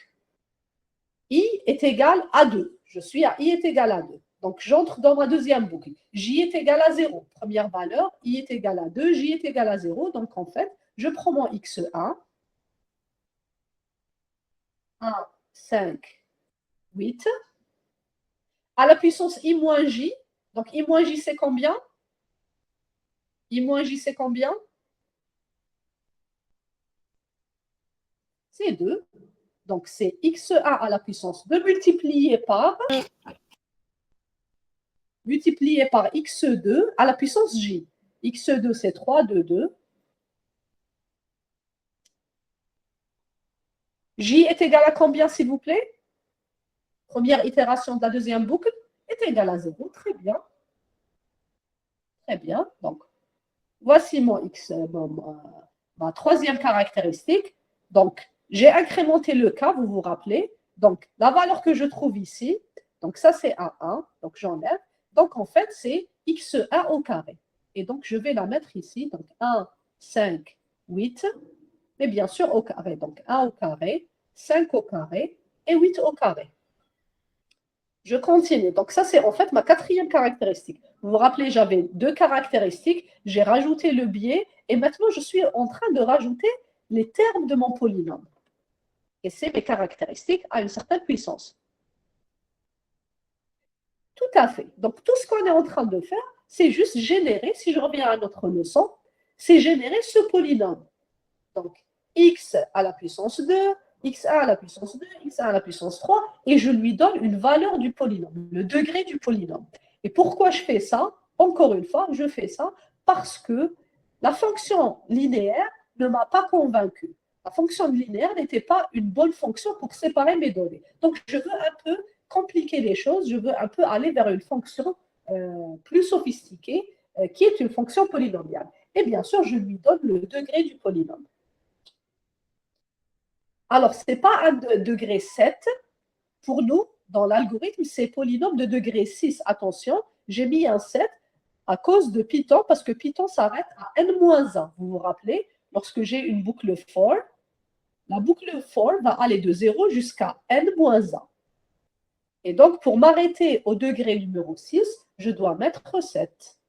I est égal à 2. Je suis à I est égal à 2. Donc, j'entre dans ma deuxième boucle. J est égal à 0. Première valeur, I est égal à 2, J est égal à 0. Donc, en fait, je prends mon x1. 1, 5, 8. À la puissance I moins J. Donc, I moins J, c'est combien? I moins J, c'est combien? C'est 2. Donc, c'est x1 à la puissance 2 multiplié par x2 à la puissance j. x2, c'est 3, 2, 2. J est égal à combien, s'il vous plaît? Première itération de la deuxième boucle est égale à 0. Très bien. Très bien. Donc, voici mon x, ma troisième caractéristique. Donc, j'ai incrémenté le cas, vous vous rappelez. Donc, la valeur que je trouve ici, donc ça, c'est un 1. Donc, j'enlève. Donc, en fait, c'est x1 au carré. Et donc, je vais la mettre ici. Donc, 1, 5, 8. Mais bien sûr, au carré. Donc, 1 au carré, 5 au carré et 8 au carré. Je continue. Donc, ça, c'est en fait ma quatrième caractéristique. Vous vous rappelez, j'avais deux caractéristiques. J'ai rajouté le biais et maintenant, je suis en train de rajouter les termes de mon polynôme. Et c'est mes caractéristiques à une certaine puissance. Tout à fait. Donc, tout ce qu'on est en train de faire, c'est juste générer, si je reviens à notre leçon, c'est générer ce polynôme. Donc, x à la puissance 2, x1 à la puissance 2, x1 à la puissance 3, et je lui donne une valeur du polynôme, le degré du polynôme. Et pourquoi je fais ça? Encore une fois, je fais ça parce que la fonction linéaire ne m'a pas convaincu. La fonction linéaire n'était pas une bonne fonction pour séparer mes données. Donc, je veux un peu compliquer les choses, je veux un peu aller vers une fonction plus sophistiquée, qui est une fonction polynomiale. Et bien sûr, je lui donne le degré du polynôme. Alors, ce n'est pas un degré 7. Pour nous, dans l'algorithme, c'est polynôme de degré 6. Attention, j'ai mis un 7 à cause de Python, parce que Python s'arrête à n-1. Vous vous rappelez, lorsque j'ai une boucle for, la boucle for va aller de 0 jusqu'à n-1. Et donc, pour m'arrêter au degré numéro 6, je dois mettre 7.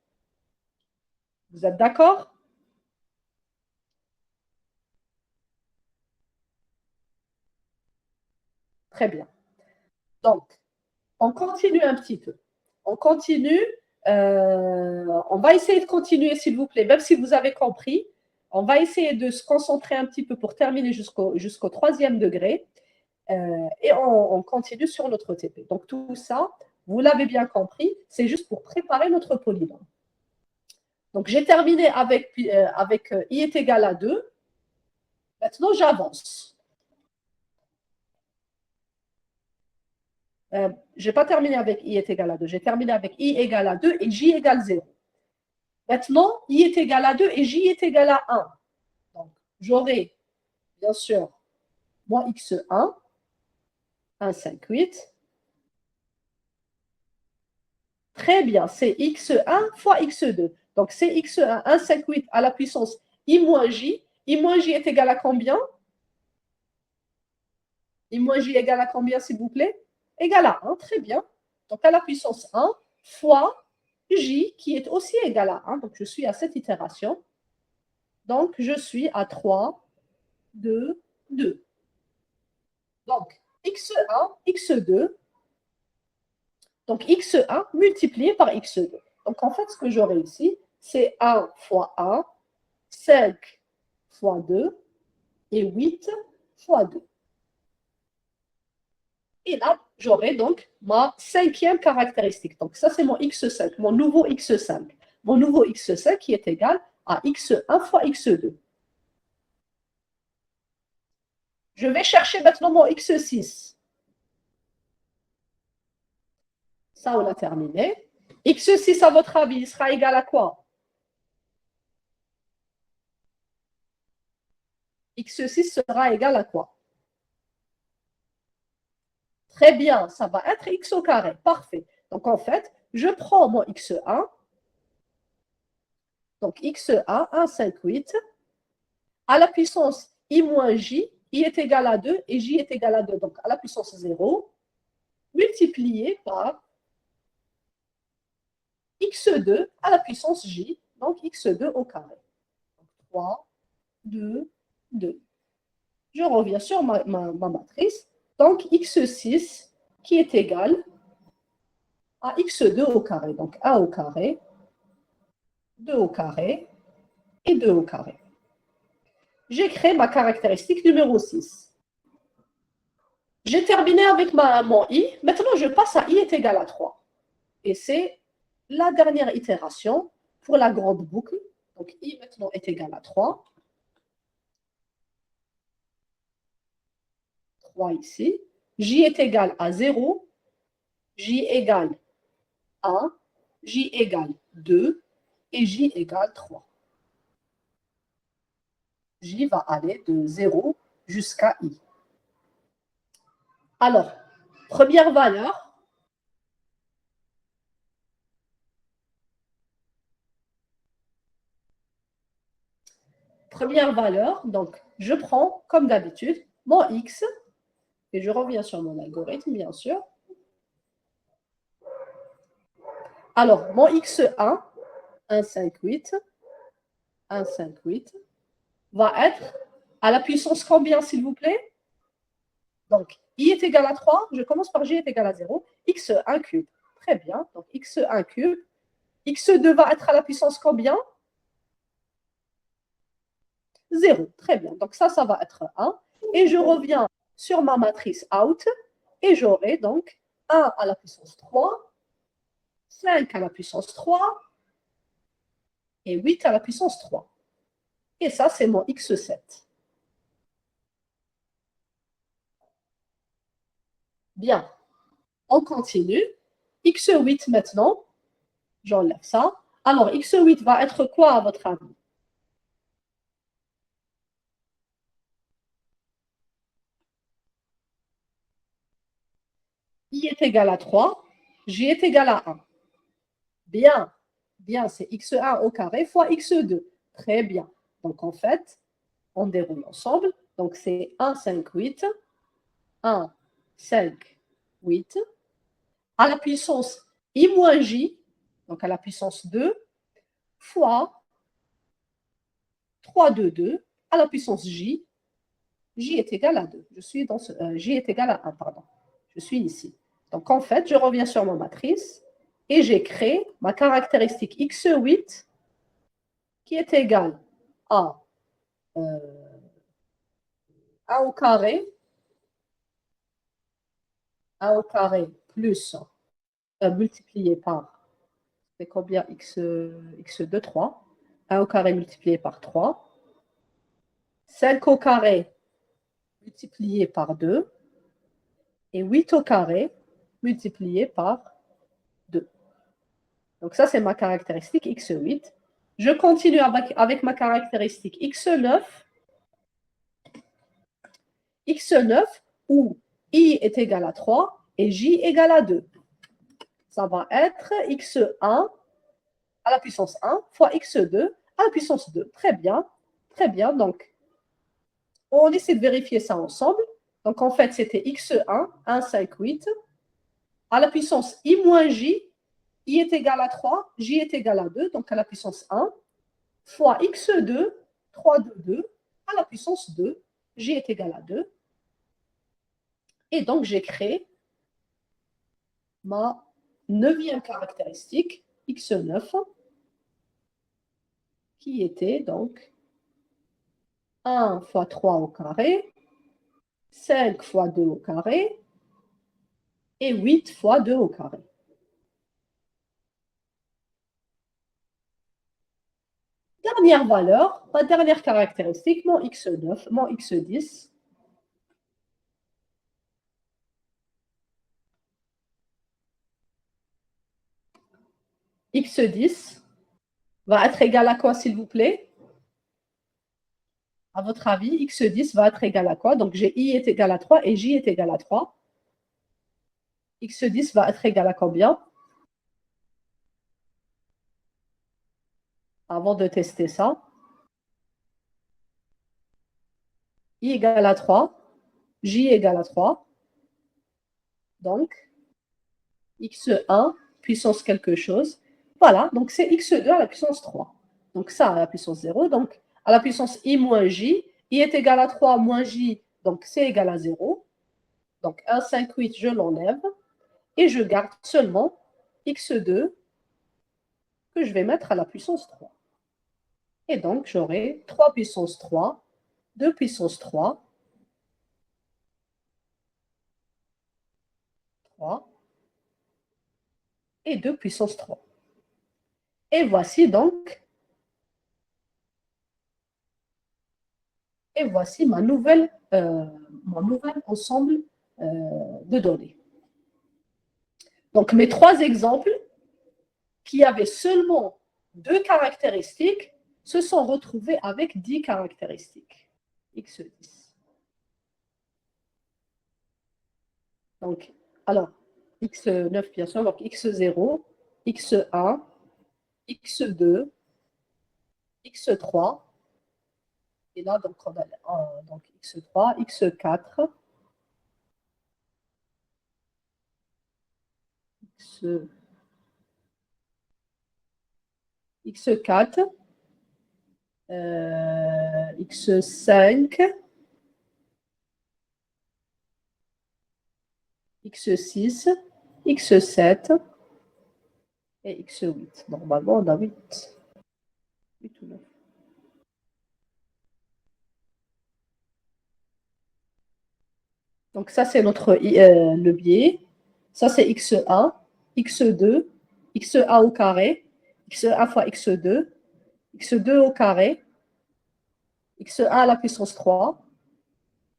Vous êtes d'accord? Très bien. Donc, on continue un petit peu. On continue. On va essayer de continuer, s'il vous plaît, même si vous avez compris. On va essayer de se concentrer un petit peu pour terminer jusqu'au 3e degré. Et on continue sur notre TP. Donc, tout ça, vous l'avez bien compris, c'est juste pour préparer notre polynôme. Donc, j'ai terminé avec i est égal à 2. Maintenant, j'avance. Je n'ai pas terminé avec i est égal à 2. J'ai terminé avec i égale à 2 et j égale 0. Maintenant, i est égal à 2 et j est égal à 1. Donc, j'aurai, bien sûr, moins x1, 1, 5, 8. Très bien, c'est x1 fois x2. Donc, c'est x1, 1, 5, 8 à la puissance i moins j. I moins j est égal à combien? I moins j égale à combien, s'il vous plaît? Égal à 1, très bien. Donc, à la puissance 1 fois j, qui est aussi égal à 1. Donc, je suis à cette itération. Donc, je suis à 3, 2, 2. Donc, x1, x2. Donc, x1 multiplié par x2. Donc, en fait, ce que j'aurai ici, c'est 1 fois 1, 5 fois 2 et 8 fois 2. Et là, j'aurai donc ma 5e caractéristique. Donc, ça, c'est mon x5, mon nouveau x5. Mon nouveau x5 qui est égal à x1 fois x2. Je vais chercher maintenant mon x6. Ça, on a terminé. x6, à votre avis, il sera égal à quoi? x6 sera égal à quoi? Très bien, ça va être x au carré. Parfait. Donc, en fait, je prends mon x1. Donc, x1, 1, 5, 8. À la puissance i moins j, i est égal à 2 et j est égal à 2. Donc, à la puissance 0, multiplié par x2 à la puissance j, donc x2 au carré. Donc, 3, 2, 2. Je reviens sur ma matrice. Donc, x6 qui est égal à x2 au carré. Donc, 1 au carré, 2 au carré et 2 au carré. J'ai créé ma caractéristique numéro 6. J'ai terminé avec mon i. Maintenant, je passe à i est égal à 3. Et c'est la dernière itération pour la grande boucle. Donc, i maintenant est égal à 3. 3 ici. J est égal à 0. J égale 1. J égale 2. Et J égale 3. J va aller de 0 jusqu'à i. Alors, première valeur. Première valeur, donc je prends, comme d'habitude, mon x, et je reviens sur mon algorithme, bien sûr. Alors, mon x1, 1, 5, 8, 1, 5, 8, va être à la puissance combien, s'il vous plaît? Donc, i est égal à 3, je commence par j est égal à 0, x1 cube. Très bien, donc x1 cube. x2 va être à la puissance combien? 0. Très bien, donc ça va être 1. Et je reviens sur ma matrice out et j'aurai donc 1 à la puissance 3, 5 à la puissance 3 et 8 à la puissance 3. Et ça, c'est mon x7. Bien, on continue. x8 maintenant, j'enlève ça. Alors, x8 va être quoi à votre avis? I est égal à 3, J est égal à 1. Bien, bien, c'est x1 au carré fois x2. Très bien. Donc, en fait, on déroule ensemble. Donc, c'est 1, 5, 8. 1, 5, 8. À la puissance i moins j, donc à la puissance 2, fois 3, 2, 2, à la puissance j. J est égal à 2. Je suis dans ce, j est égal à 1, pardon. Je suis ici. Donc, en fait, je reviens sur ma matrice et j'ai créé ma caractéristique x8 qui est égale à 1 au carré, 1 au carré plus multiplié par, c'est combien x2, 3. 1 au carré multiplié par 3. 5 au carré multiplié par 2. Et 8 au carré multiplié par 2. Donc ça, c'est ma caractéristique x8. Je continue avec ma caractéristique x9. x9 où i est égal à 3 et j égale à 2. Ça va être x1 à la puissance 1 fois x2 à la puissance 2. Très bien, très bien. Donc, on essaie de vérifier ça ensemble. Donc, en fait, c'était x1, 1, 5, 8, à la puissance i moins j, i est égal à 3, j est égal à 2, donc à la puissance 1, fois x2, 3, 2, 2, à la puissance 2, j est égal à 2. Et donc, j'ai créé ma neuvième caractéristique, x9, qui était donc 1 fois 3 au carré, 5 fois 2 au carré, et 8 fois 2 au carré. Dernière valeur, ma dernière caractéristique, mon x9, mon x10. x10 va être égal à quoi, s'il vous plaît? À votre avis, x10 va être égal à quoi? Donc, j'ai i est égal à 3 et j est égal à 3. x10 va être égal à combien? Avant de tester ça. I égale à 3, j égale à 3. Donc, x1 puissance quelque chose. Voilà, donc c'est x2 à la puissance 3. Donc ça à la puissance 0. Donc, à la puissance i moins j, i est égal à 3 moins j, donc c'est égal à 0. Donc 1, 5, 8, je l'enlève. Et je garde seulement x2 que je vais mettre à la puissance 3. Et donc, j'aurai 3 puissance 3, 2 puissance 3, 3 et 2 puissance 3. Et voici donc, mon nouvel ensemble de données. Donc, mes 3 exemples qui avaient seulement 2 caractéristiques se sont retrouvés avec 10 caractéristiques. x10. Donc, alors, x9, bien sûr, donc x0, x1, x2, x3, et là, donc, on a donc x3, x4, x4, x5, x6, x7 et x8. Normalement, on a 8. 8 ou 9. Donc ça, c'est notre levier. Ça, c'est x1, x2, xa au carré, x1 fois x2, x2 au carré, x1 à la puissance 3,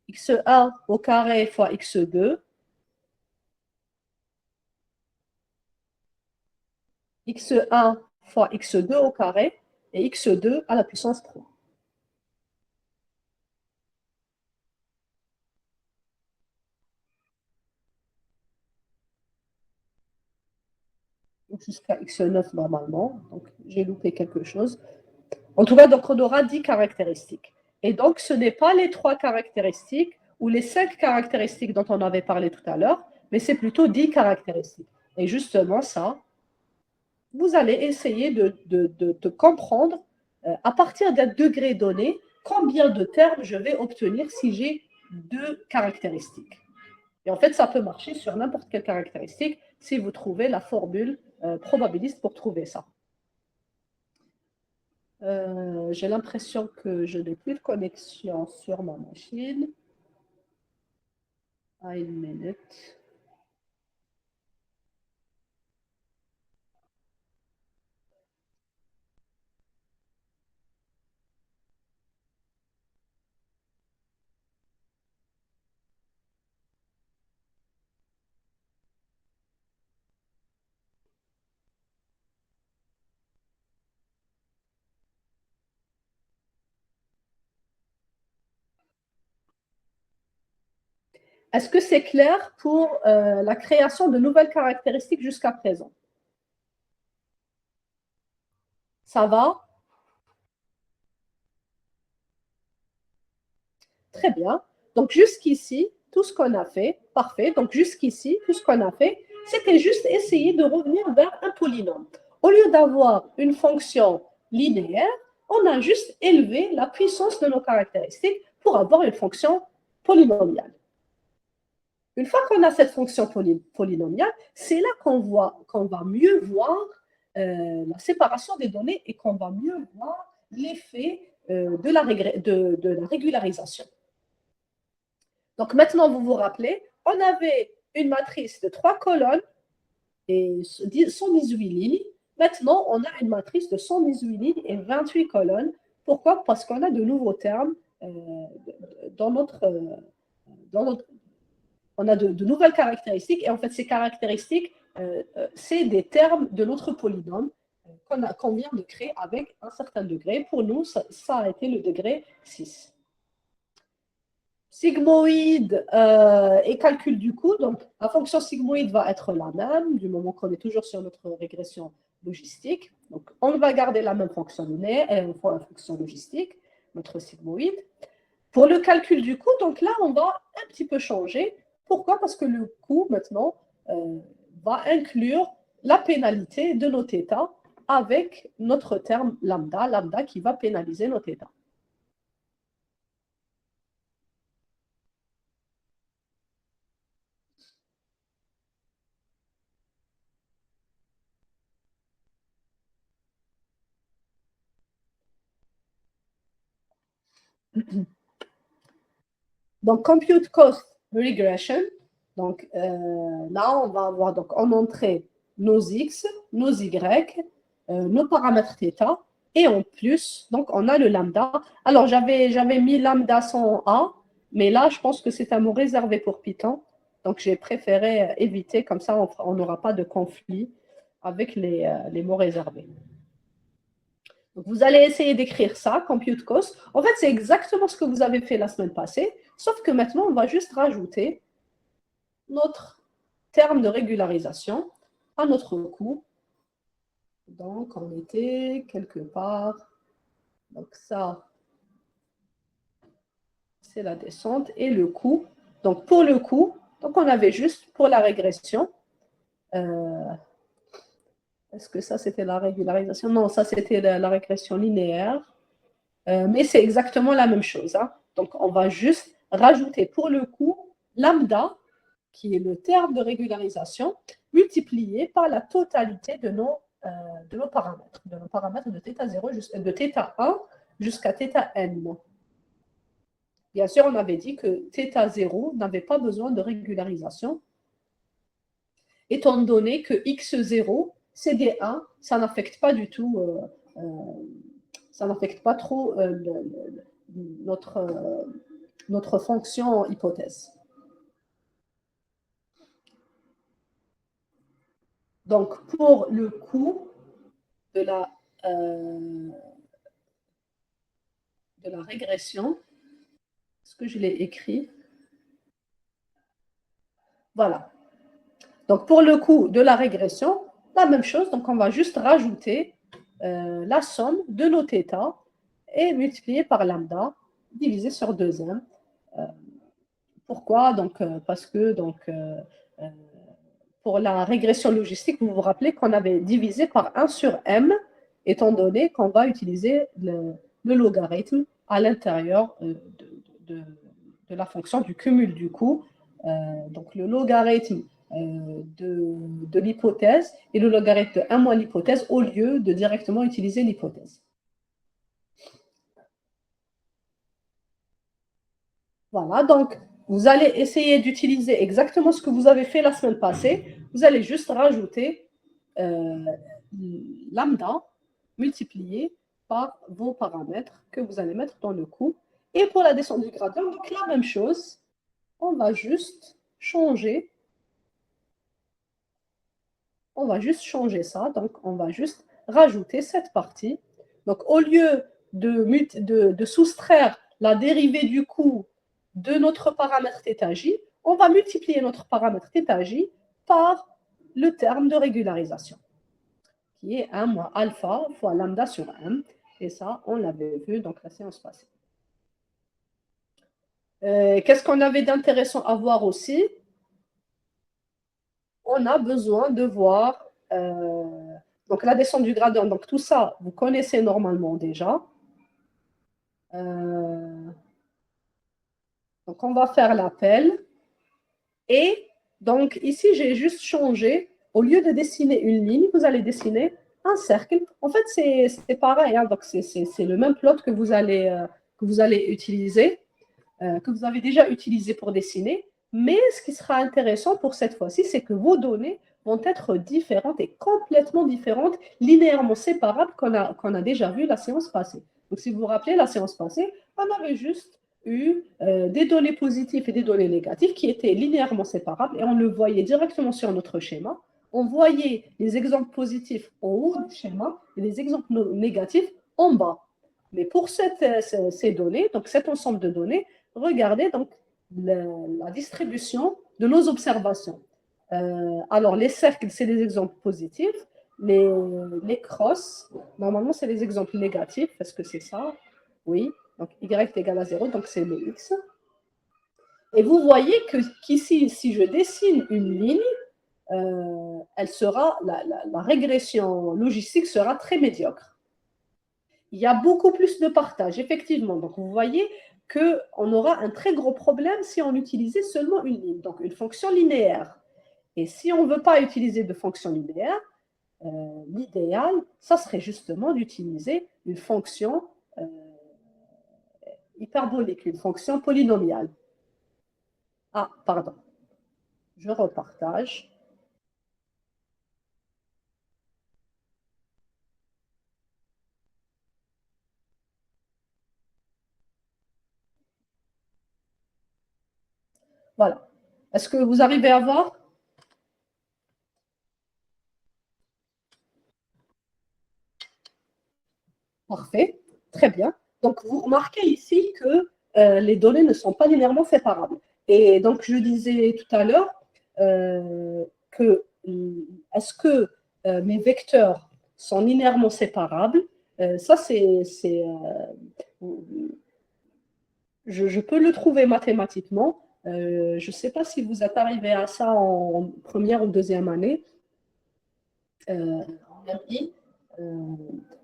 x1 au carré fois x2, x1 fois x2 au carré, et x2 à la puissance 3. Jusqu'à x9 normalement. Donc, j'ai loupé quelque chose. En tout cas, donc, on aura 10 caractéristiques. Et donc, ce n'est pas les 3 caractéristiques ou les 5 caractéristiques dont on avait parlé tout à l'heure, mais c'est plutôt 10 caractéristiques. Et justement, ça, vous allez essayer de comprendre, à partir d'un degré donné, combien de termes je vais obtenir si j'ai 2 caractéristiques. Et en fait, ça peut marcher sur n'importe quelle caractéristique si vous trouvez la formule probabiliste pour trouver ça. J'ai l'impression que je n'ai plus de connexion sur ma machine. Une minute. Est-ce que c'est clair pour la création de nouvelles caractéristiques jusqu'à présent? Ça va? Très bien. Donc jusqu'ici, tout ce qu'on a fait, parfait. Donc jusqu'ici, tout ce qu'on a fait, c'était juste essayer de revenir vers un polynôme. Au lieu d'avoir une fonction linéaire, on a juste élevé la puissance de nos caractéristiques pour avoir une fonction polynomiale. Une fois qu'on a cette fonction polynomiale, c'est là qu'on va mieux voir la séparation des données et qu'on va mieux voir l'effet de la régularisation. Donc maintenant, vous vous rappelez, on avait une matrice de 3 colonnes et 118 lignes. Maintenant, on a une matrice de 118 lignes et 28 colonnes. Pourquoi? Parce qu'on a de nouveaux termes dans notre on a de nouvelles caractéristiques, et en fait, ces caractéristiques, c'est des termes de notre polynôme qu'on vient de créer avec un certain degré. Pour nous, ça a été le degré 6. Sigmoïde et calcul du coût. Donc, la fonction sigmoïde va être la même, du moment qu'on est toujours sur notre régression logistique. Donc, on va garder la même fonction linéaire pour la fonction logistique, notre sigmoïde. Pour le calcul du coût, donc là, on va un petit peu changer. Pourquoi? Parce que le coût, maintenant, va inclure la pénalité de nos θ avec notre terme lambda, lambda qui va pénaliser nos θ. Donc, compute cost regression. Donc, là, on va avoir donc, en entrée nos x, nos y, nos paramètres θ, et en plus, donc, on a le lambda. Alors, j'avais mis lambda sans A, mais là, je pense que c'est un mot réservé pour Python. Donc, j'ai préféré éviter, comme ça, on n'aura pas de conflit avec les mots réservés. Donc, vous allez essayer d'écrire ça, compute cost. En fait, c'est exactement ce que vous avez fait la semaine passée, sauf que maintenant, on va juste rajouter notre terme de régularisation à notre coût. Donc, on était quelque part. Donc, ça, c'est la descente. Et le coût. Donc, pour le coût, donc on avait juste pour la régression. Est-ce que ça, c'était la régularisation? Non, ça, c'était la régression linéaire. Mais c'est exactement la même chose. Hein. Donc, on va juste rajouter pour le coût lambda, qui est le terme de régularisation, multiplié par la totalité de nos paramètres de θ0 de θ1 jusqu'à θn. Bien sûr, on avait dit que θ0 n'avait pas besoin de régularisation, étant donné que x0, c'est des 1, ça n'affecte pas du tout, ça n'affecte pas trop notre fonction hypothèse. Donc, pour le coût de la régression, est-ce que je l'ai écrit? Voilà. Donc, pour le coût de la régression, la même chose. Donc, on va juste rajouter la somme de nos θ et multiplier par lambda divisé sur 2m. Pourquoi? Donc, parce que pour la régression logistique, vous vous rappelez qu'on avait divisé par 1 sur m, étant donné qu'on va utiliser le logarithme à l'intérieur de la fonction du cumul du coût. Donc, le logarithme de l'hypothèse et le logarithme de 1 moins l'hypothèse au lieu de directement utiliser l'hypothèse. Voilà, donc vous allez essayer d'utiliser exactement ce que vous avez fait la semaine passée. Vous allez juste rajouter lambda multiplié par vos paramètres que vous allez mettre dans le coût. Et pour la descente du gradient, donc la même chose, on va juste changer. On va juste changer ça. Donc, on va juste rajouter cette partie. Donc, au lieu de soustraire la dérivée du coût de notre paramètre θj, on va multiplier notre paramètre θj par le terme de régularisation, qui est 1 moins alpha fois lambda sur m. Et ça, on l'avait vu donc la séance passée. Qu'est-ce qu'on avait d'intéressant à voir aussi? On a besoin de voir donc la descente du gradient. Donc tout ça, vous connaissez normalement déjà. Donc on va faire l'appel. Et donc ici, j'ai juste changé. Au lieu de dessiner une ligne, vous allez dessiner un cercle. En fait, c'est pareil. Hein, donc c'est le même plot que vous allez utiliser, que vous avez déjà utilisé pour dessiner. Mais ce qui sera intéressant pour cette fois-ci, c'est que vos données vont être différentes et complètement différentes, linéairement séparables qu'on a déjà vu la séance passée. Donc, si vous vous rappelez, la séance passée, on avait juste eu des données positives et des données négatives qui étaient linéairement séparables et on le voyait directement sur notre schéma. On voyait les exemples positifs en haut du schéma et les exemples négatifs en bas. Mais pour ces données, donc cet ensemble de données, regardez donc la distribution de nos observations. Alors, les cercles, c'est les exemples positifs. Les crosses, normalement, c'est les exemples négatifs. Est-ce que c'est ça? Oui. Donc, y est égal à 0, donc c'est le x. Et vous voyez qu'ici, si je dessine une ligne, elle sera, la régression logistique sera très médiocre. Il y a beaucoup plus de partage, effectivement. Donc, vous voyez qu'on aura un très gros problème si on utilisait seulement une ligne, donc une fonction linéaire. Et si on ne veut pas utiliser de fonction linéaire, l'idéal, ça serait justement d'utiliser une fonction hyperbolique, une fonction polynomiale. Ah, pardon. Je repartage. Voilà. Est-ce que vous arrivez à voir? Parfait. Très bien. Donc, vous remarquez ici que les données ne sont pas linéairement séparables. Et donc, je disais tout à l'heure que est-ce que mes vecteurs sont linéairement séparables? Ça, je peux le trouver mathématiquement. Je ne sais pas si vous êtes arrivé à ça en première ou deuxième année, en MI.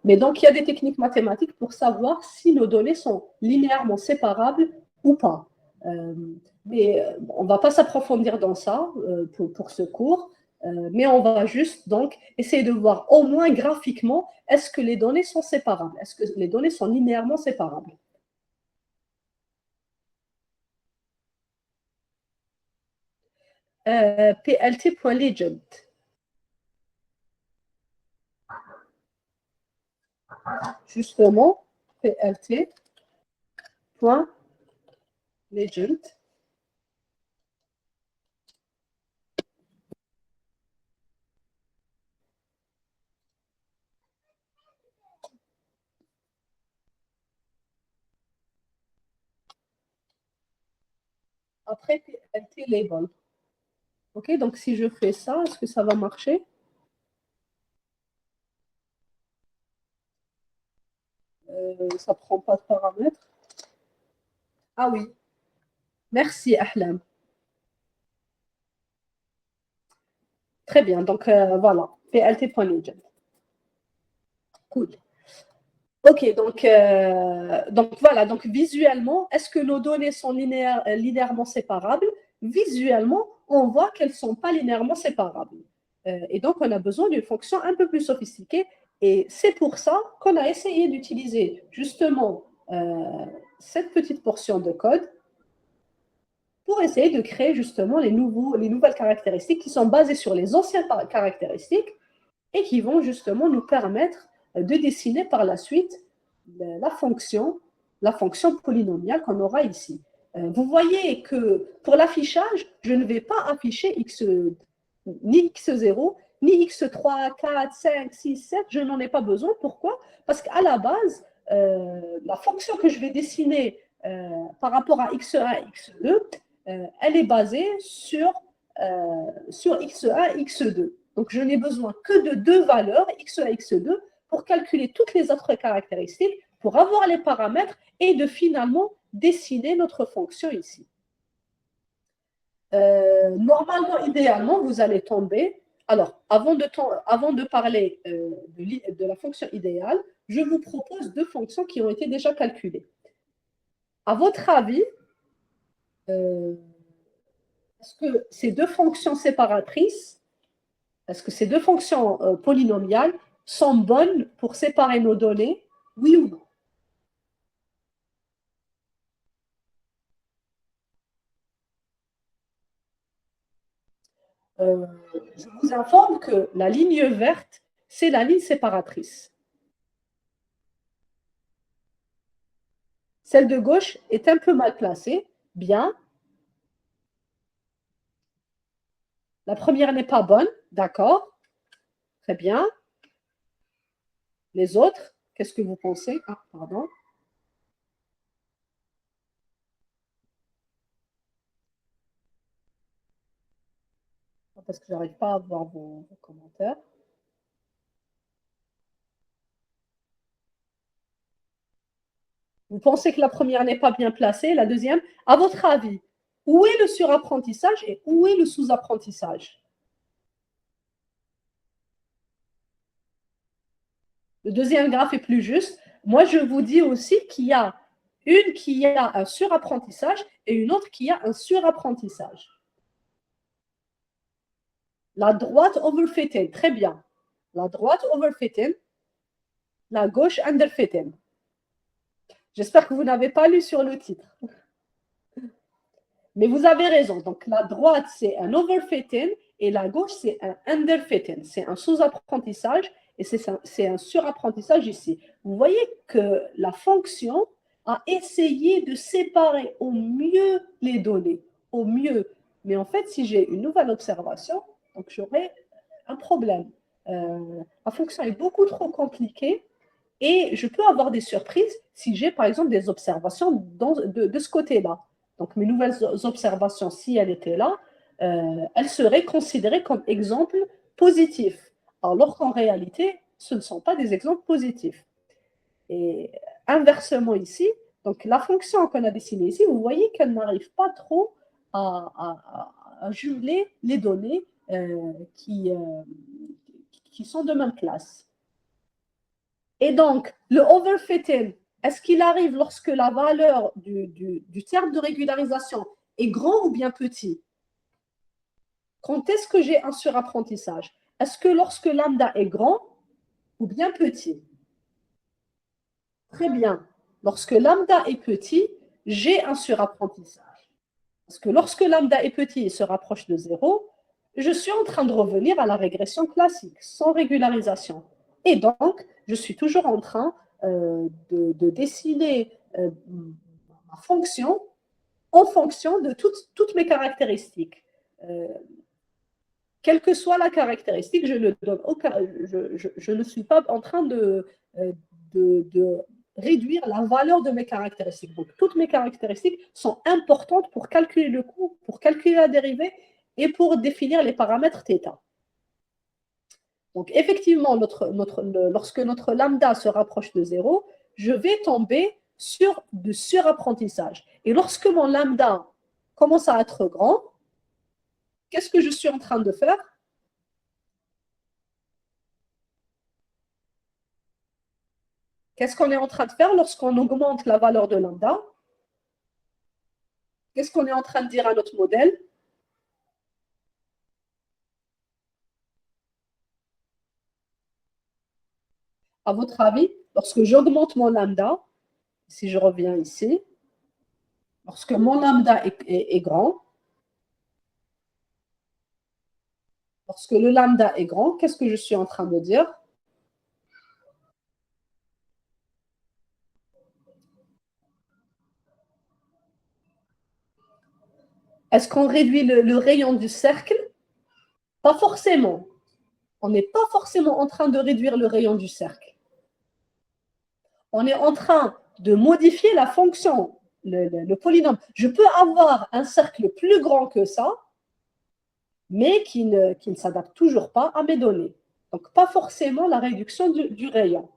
Mais donc, il y a des techniques mathématiques pour savoir si nos données sont linéairement séparables ou pas. Mais on ne va pas s'approfondir dans ça pour ce cours, mais on va juste donc essayer de voir au moins graphiquement, est-ce que les données sont séparables? Est-ce que les données sont linéairement séparables? plt.legend. Justement, plt.legend. Après, plt label. Ok, donc si je fais ça, est-ce que ça va marcher? Ça ne prend pas de paramètres. Ah oui. Merci, Ahlam. Très bien, donc voilà, plt.legend. Cool. Ok, donc voilà, donc visuellement, est-ce que nos données sont linéairement séparables? Visuellement, on voit qu'elles ne sont pas linéairement séparables. Et donc, on a besoin d'une fonction un peu plus sophistiquée. Et c'est pour ça qu'on a essayé d'utiliser justement cette petite portion de code pour essayer de créer justement les nouvelles caractéristiques qui sont basées sur les anciennes caractéristiques et qui vont justement nous permettre de dessiner par la suite la fonction polynomiale qu'on aura ici. Vous voyez que pour l'affichage, je ne vais pas afficher ni x0, ni x3, 4, 5, 6, 7, je n'en ai pas besoin. Pourquoi? Parce qu'à la base, la fonction que je vais dessiner par rapport à x1 et x2, elle est basée sur x1 et x2. Donc, je n'ai besoin que de deux valeurs, x1 et x2, pour calculer toutes les autres caractéristiques, pour avoir les paramètres et de finalement dessiner notre fonction ici. Normalement, idéalement, vous allez tomber. Alors, avant de parler de la fonction idéale, je vous propose deux fonctions qui ont été déjà calculées. À votre avis, est-ce que ces deux fonctions séparatrices, est-ce que ces deux fonctions polynomiales sont bonnes pour séparer nos données? Oui ou non? Je vous informe que la ligne verte, c'est la ligne séparatrice. Celle de gauche est un peu mal placée. Bien. La première n'est pas bonne. D'accord. Très bien. Les autres, qu'est-ce que vous pensez? Ah, pardon. Parce que je n'arrive pas à voir vos commentaires. Vous pensez que la première n'est pas bien placée, la deuxième? À votre avis, où est le surapprentissage et où est le sous-apprentissage? Le deuxième graphe est plus juste. Moi, je vous dis aussi qu'il y a une qui a un surapprentissage et une autre qui a un surapprentissage. La droite overfitting, très bien. La droite overfitting, la gauche underfitting. J'espère que vous n'avez pas lu sur le titre. Mais vous avez raison. Donc, la droite, c'est un overfitting et la gauche, c'est un underfitting. C'est un sous-apprentissage et c'est un surapprentissage ici. Vous voyez que la fonction a essayé de séparer au mieux les données, au mieux. Mais en fait, si j'ai une nouvelle observation, donc j'aurai un problème. La fonction est beaucoup trop compliquée et je peux avoir des surprises si j'ai, par exemple, des observations de ce côté-là. Donc, mes nouvelles observations, si elles étaient là, elles seraient considérées comme exemples positifs, alors qu'en réalité, ce ne sont pas des exemples positifs. Et inversement ici, donc la fonction qu'on a dessinée ici, vous voyez qu'elle n'arrive pas trop à jumeler les données qui sont de même classe. Et donc, le overfitting, est-ce qu'il arrive lorsque la valeur du terme de régularisation est grand ou bien petit? Quand est-ce que j'ai un surapprentissage? Est-ce que lorsque lambda est grand ou bien petit? Très bien. Lorsque lambda est petit, j'ai un surapprentissage. Parce que lorsque lambda est petit et se rapproche de 0, je suis en train de revenir à la régression classique, sans régularisation. Et donc, je suis toujours en train de dessiner ma fonction en fonction de toutes mes caractéristiques. Quelle que soit la caractéristique, je ne suis pas en train de réduire la valeur de mes caractéristiques. Donc, toutes mes caractéristiques sont importantes pour calculer le coût, pour calculer la dérivée et pour définir les paramètres θ. Donc, effectivement, lorsque notre lambda se rapproche de 0, je vais tomber sur du surapprentissage. Et lorsque mon lambda commence à être grand, qu'est-ce que je suis en train de faire? Qu'est-ce qu'on est en train de faire lorsqu'on augmente la valeur de lambda? Qu'est-ce qu'on est en train de dire à notre modèle? À votre avis, lorsque j'augmente mon lambda, si je reviens ici, lorsque mon lambda est grand, lorsque le lambda est grand, qu'est-ce que je suis en train de dire? Est-ce qu'on réduit le rayon du cercle? Pas forcément. On n'est pas forcément en train de réduire le rayon du cercle. On est en train de modifier la fonction, le polynôme. Je peux avoir un cercle plus grand que ça, mais qui ne s'adapte toujours pas à mes données. Donc, pas forcément la réduction du rayon.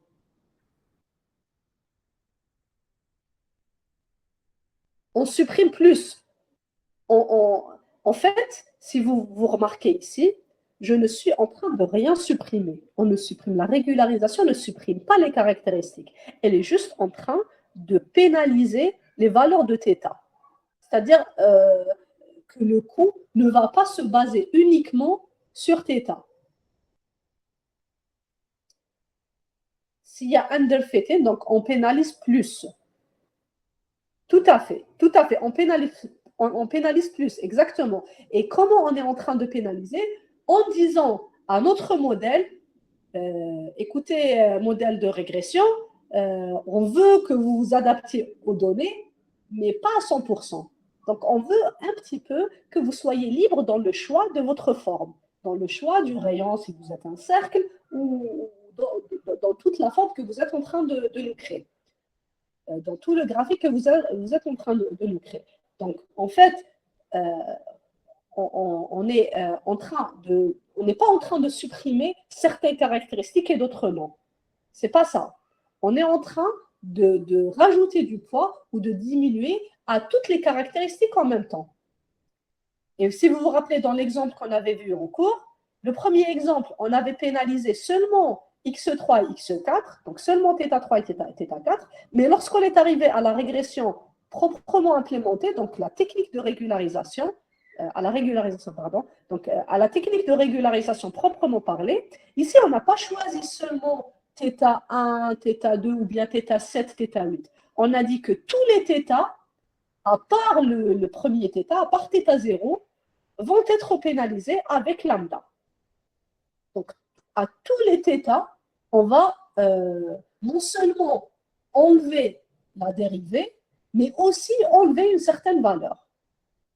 On supprime plus. En fait, si vous remarquez ici, je ne suis en train de rien supprimer. On ne supprime la régularisation, ne supprime pas les caractéristiques. Elle est juste en train de pénaliser les valeurs de θ. C'est-à-dire que le coût ne va pas se baser uniquement sur θ. S'il y a underfitting, donc on pénalise plus. Tout à fait, tout à fait. On pénalise plus, exactement. Et comment on est en train de pénaliser? En disant à notre modèle, écoutez, modèle de régression, on veut que vous vous adaptiez aux données, mais pas à 100%. Donc, on veut un petit peu que vous soyez libre dans le choix de votre forme, dans le choix du rayon si vous êtes un cercle, ou dans toute la forme que vous êtes en train de nous créer, dans tout le graphique que vous êtes en train de nous créer. Donc, en fait, on n'est pas en train de supprimer certaines caractéristiques et d'autres non. C'est pas ça. On est en train de rajouter du poids ou de diminuer à toutes les caractéristiques en même temps. Et si vous vous rappelez dans l'exemple qu'on avait vu en cours, le premier exemple, on avait pénalisé seulement x3 et x4, donc seulement θ3 et θ4, mais lorsqu'on est arrivé à la régression proprement implémentée, donc la technique de régularisation, à la technique de régularisation proprement parlée, ici on n'a pas choisi seulement θ1, θ2 ou bien θ7, θ8. On a dit que tous les θ, à part le premier θ, à part θ0, vont être pénalisés avec lambda. Donc, à tous les θ, on va non seulement enlever la dérivée, mais aussi enlever une certaine valeur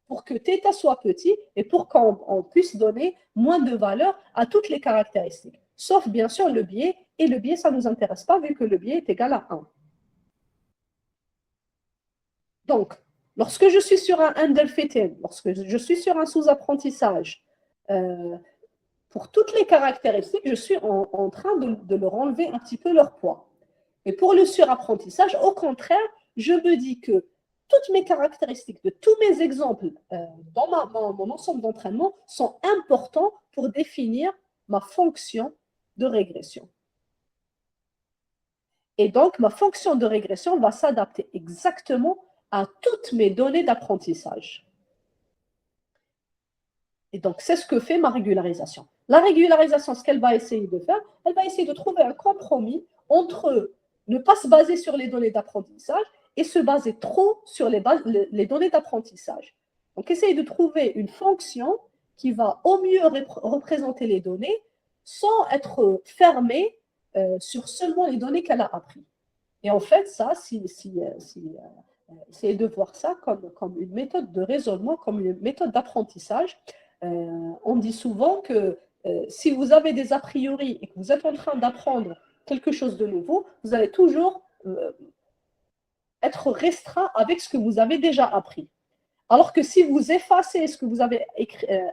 pour que θ soit petit et pour qu'on puisse donner moins de valeur à toutes les caractéristiques. Sauf bien sûr le biais, et le biais, ça ne nous intéresse pas vu que le biais est égal à 1. Donc, lorsque je suis sur un underfitting, lorsque je suis sur un sous-apprentissage, pour toutes les caractéristiques, je suis en train de leur enlever un petit peu leur poids. Et pour le surapprentissage, au contraire, je me dis que toutes mes caractéristiques de tous mes exemples dans mon ensemble d'entraînement sont importants pour définir ma fonction de régression. Et donc, ma fonction de régression va s'adapter exactement à toutes mes données d'apprentissage. Et donc, c'est ce que fait ma régularisation. La régularisation, ce qu'elle va essayer de faire, elle va essayer de trouver un compromis entre ne pas se baser sur les données d'apprentissage et se baser trop sur les données d'apprentissage. Donc, essayez de trouver une fonction qui va au mieux représenter les données sans être fermée sur seulement les données qu'elle a apprises. Et en fait, ça, essayez de voir ça comme une méthode de raisonnement, comme une méthode d'apprentissage. On dit souvent que si vous avez des a priori et que vous êtes en train d'apprendre quelque chose de nouveau, vous allez toujours être restreint avec ce que vous avez déjà appris. Alors que si vous effacez ce que vous avez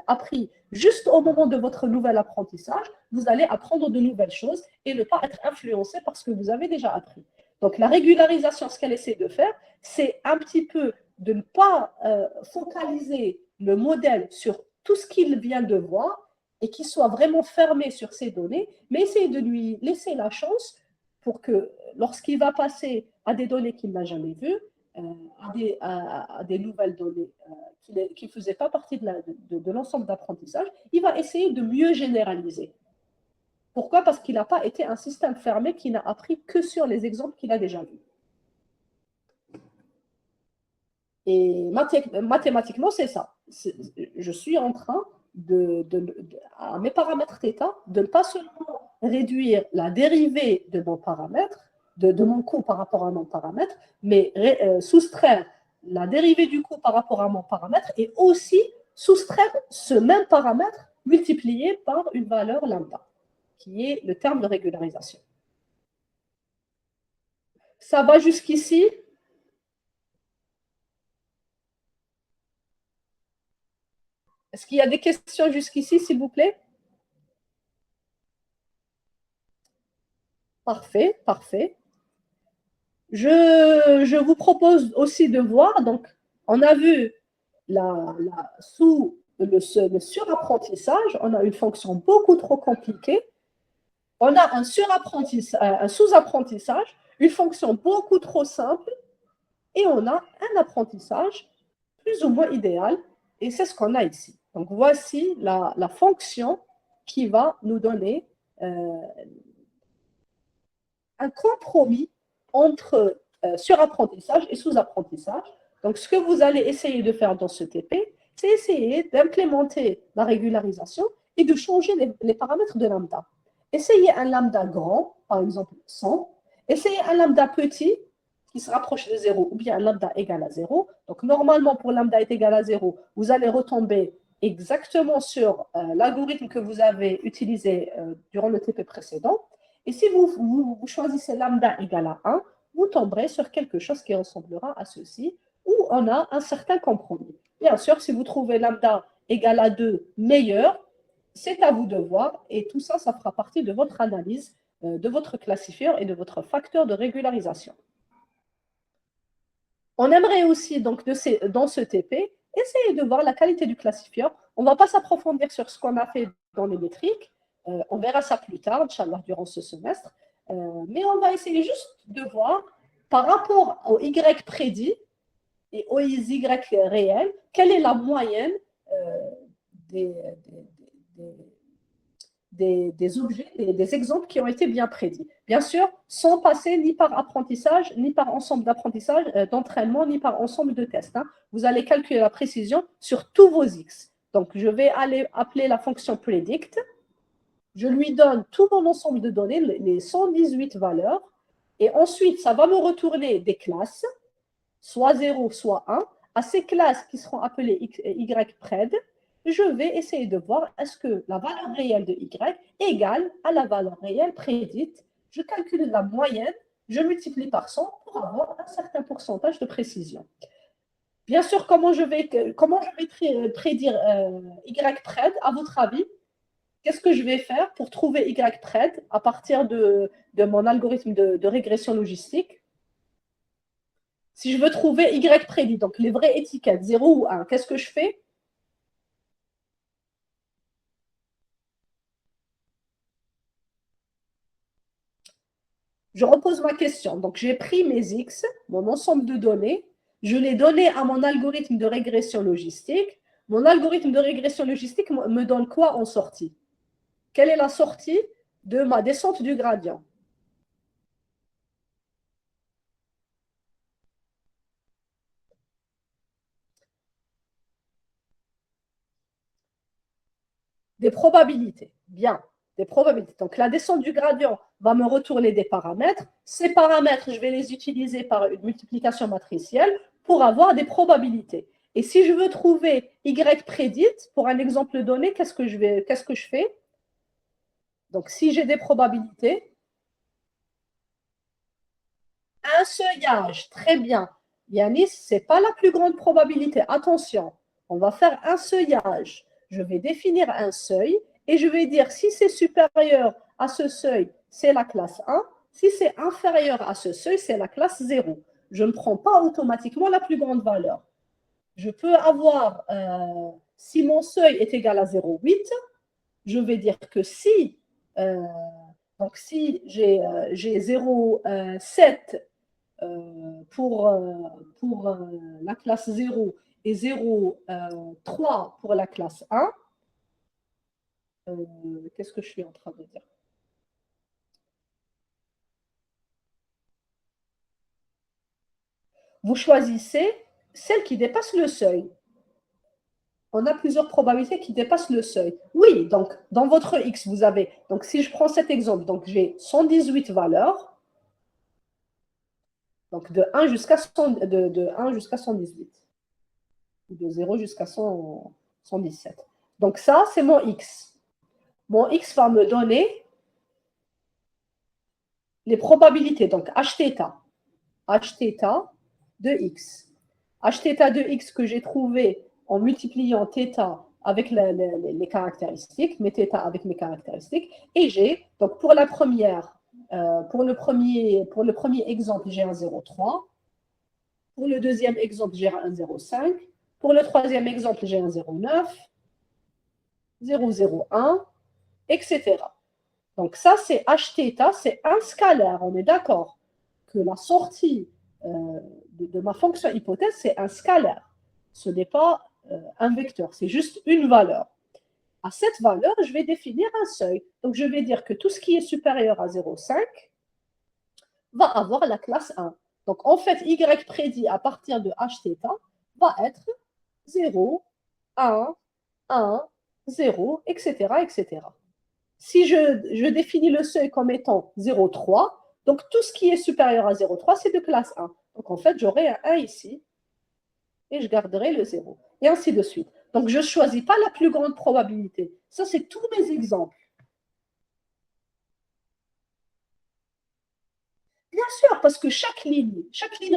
appris juste au moment de votre nouvel apprentissage, vous allez apprendre de nouvelles choses et ne pas être influencé par ce que vous avez déjà appris. Donc la régularisation, ce qu'elle essaie de faire, c'est un petit peu de ne pas focaliser le modèle sur tout ce qu'il vient de voir et qu'il soit vraiment fermé sur ces données, mais essayer de lui laisser la chance pour que lorsqu'il va passer à des données qu'il n'a jamais vues, à des nouvelles données qui ne faisaient pas partie de l'ensemble d'apprentissage, il va essayer de mieux généraliser. Pourquoi? Parce qu'il n'a pas été un système fermé qui n'a appris que sur les exemples qu'il a déjà vus. Et mathématiquement, c'est ça. Je suis en train à mes paramètres θ, de ne pas seulement réduire la dérivée de mon paramètre, de mon coût par rapport à mon paramètre, mais soustraire la dérivée du coût par rapport à mon paramètre et aussi soustraire ce même paramètre multiplié par une valeur lambda, qui est le terme de régularisation. Ça va jusqu'ici? Est-ce qu'il y a des questions jusqu'ici, s'il vous plaît? Parfait, parfait. Je vous propose aussi de voir, donc, on a vu sous le surapprentissage, on a une fonction beaucoup trop compliquée. On a un sous-apprentissage, une fonction beaucoup trop simple, et on a un apprentissage plus ou moins idéal, et c'est ce qu'on a ici. Donc, voici la fonction qui va nous donner un compromis entre surapprentissage et sous-apprentissage. Donc, ce que vous allez essayer de faire dans ce TP, c'est essayer d'implémenter la régularisation et de changer les paramètres de lambda. Essayez un lambda grand, par exemple 100. Essayez un lambda petit qui se rapproche de 0 ou bien un lambda égal à 0. Donc, normalement, pour lambda est égal à 0, vous allez retomber exactement sur l'algorithme que vous avez utilisé durant le TP précédent. Et si vous choisissez lambda égal à 1, vous tomberez sur quelque chose qui ressemblera à ceci, où on a un certain compromis. Bien sûr, si vous trouvez lambda égal à 2 meilleur, c'est à vous de voir, et tout ça, ça fera partie de votre analyse, de votre classifieur et de votre facteur de régularisation. On aimerait aussi, donc, dans ce TP, essayer de voir la qualité du classifieur. On ne va pas s'approfondir sur ce qu'on a fait dans les métriques. On verra ça plus tard, Inch'Allah, durant ce semestre. Mais on va essayer juste de voir, par rapport au Y prédit et aux Y réels, quelle est la moyenne des objets, des exemples qui ont été bien prédits. Bien sûr, sans passer ni par apprentissage, ni par ensemble d'apprentissage, d'entraînement, ni par ensemble de tests. Hein. Vous allez calculer la précision sur tous vos X. Donc, je vais aller appeler la fonction predict. Je lui donne tout mon ensemble de données, les 118 valeurs, et ensuite, ça va me retourner des classes, soit 0, soit 1. À ces classes qui seront appelées YPRED, je vais essayer de voir est-ce que la valeur réelle de Y égale à la valeur réelle prédite. Je calcule la moyenne, je multiplie par 100 pour avoir un certain pourcentage de précision. Bien sûr, comment je vais prédire YPRED, à votre avis? Qu'est-ce que je vais faire pour trouver YPRED à partir de mon algorithme de régression logistique? Si je veux trouver Y prédit, donc les vraies étiquettes, 0 ou 1, qu'est-ce que je fais? Je repose ma question. Donc, j'ai pris mes X, mon ensemble de données, je l'ai donné à mon algorithme de régression logistique. Mon algorithme de régression logistique me donne quoi en sortie? Quelle est la sortie de ma descente du gradient? Des probabilités. Bien, des probabilités. Donc, la descente du gradient va me retourner des paramètres. Ces paramètres, je vais les utiliser par une multiplication matricielle pour avoir des probabilités. Et si je veux trouver Y prédite, pour un exemple donné, qu'est-ce que je fais? Donc, si j'ai des probabilités, un seuillage, très bien. Yanis, ce n'est pas la plus grande probabilité. Attention, on va faire un seuillage. Je vais définir un seuil et je vais dire si c'est supérieur à ce seuil, c'est la classe 1. Si c'est inférieur à ce seuil, c'est la classe 0. Je ne prends pas automatiquement la plus grande valeur. Je peux avoir, si mon seuil est égal à 0,8, je vais dire que si, donc si j'ai 0,7 pour la classe 0 et 0,3 pour la classe 1, qu'est-ce que je suis en train de dire? Vous choisissez celle qui dépasse le seuil. On a plusieurs probabilités qui dépassent le seuil. Oui, donc dans votre X, vous avez, donc si je prends cet exemple, donc j'ai 118 valeurs, donc de 1 jusqu'à 118, de 0 jusqu'à 117. Donc ça, c'est mon X. Mon X va me donner les probabilités, donc Hθ. Hθ de X. Hθ de X que j'ai trouvé en multipliant θ avec les caractéristiques, mes θ avec mes caractéristiques, et j'ai, donc pour la première, pour le premier exemple, j'ai un 0,3. Pour le deuxième exemple, j'ai un 0,5. Pour le troisième exemple, j'ai un 0,9, 0,01, etc. Donc ça, c'est Hθ, c'est un scalaire, on est d'accord que la sortie de ma fonction hypothèse, c'est un scalaire. Ce n'est pas un vecteur, c'est juste une valeur. À cette valeur, je vais définir un seuil. Donc, je vais dire que tout ce qui est supérieur à 0,5 va avoir la classe 1. Donc, en fait, Y prédit à partir de Hθ va être 0, 1, 1, 0, etc., etc. Si je définis le seuil comme étant 0,3, donc tout ce qui est supérieur à 0,3, c'est de classe 1. Donc en fait, j'aurai un 1 ici et je garderai le 0. Et ainsi de suite. Donc je ne choisis pas la plus grande probabilité. Ça, c'est tous mes exemples. Bien sûr, parce que chaque ligne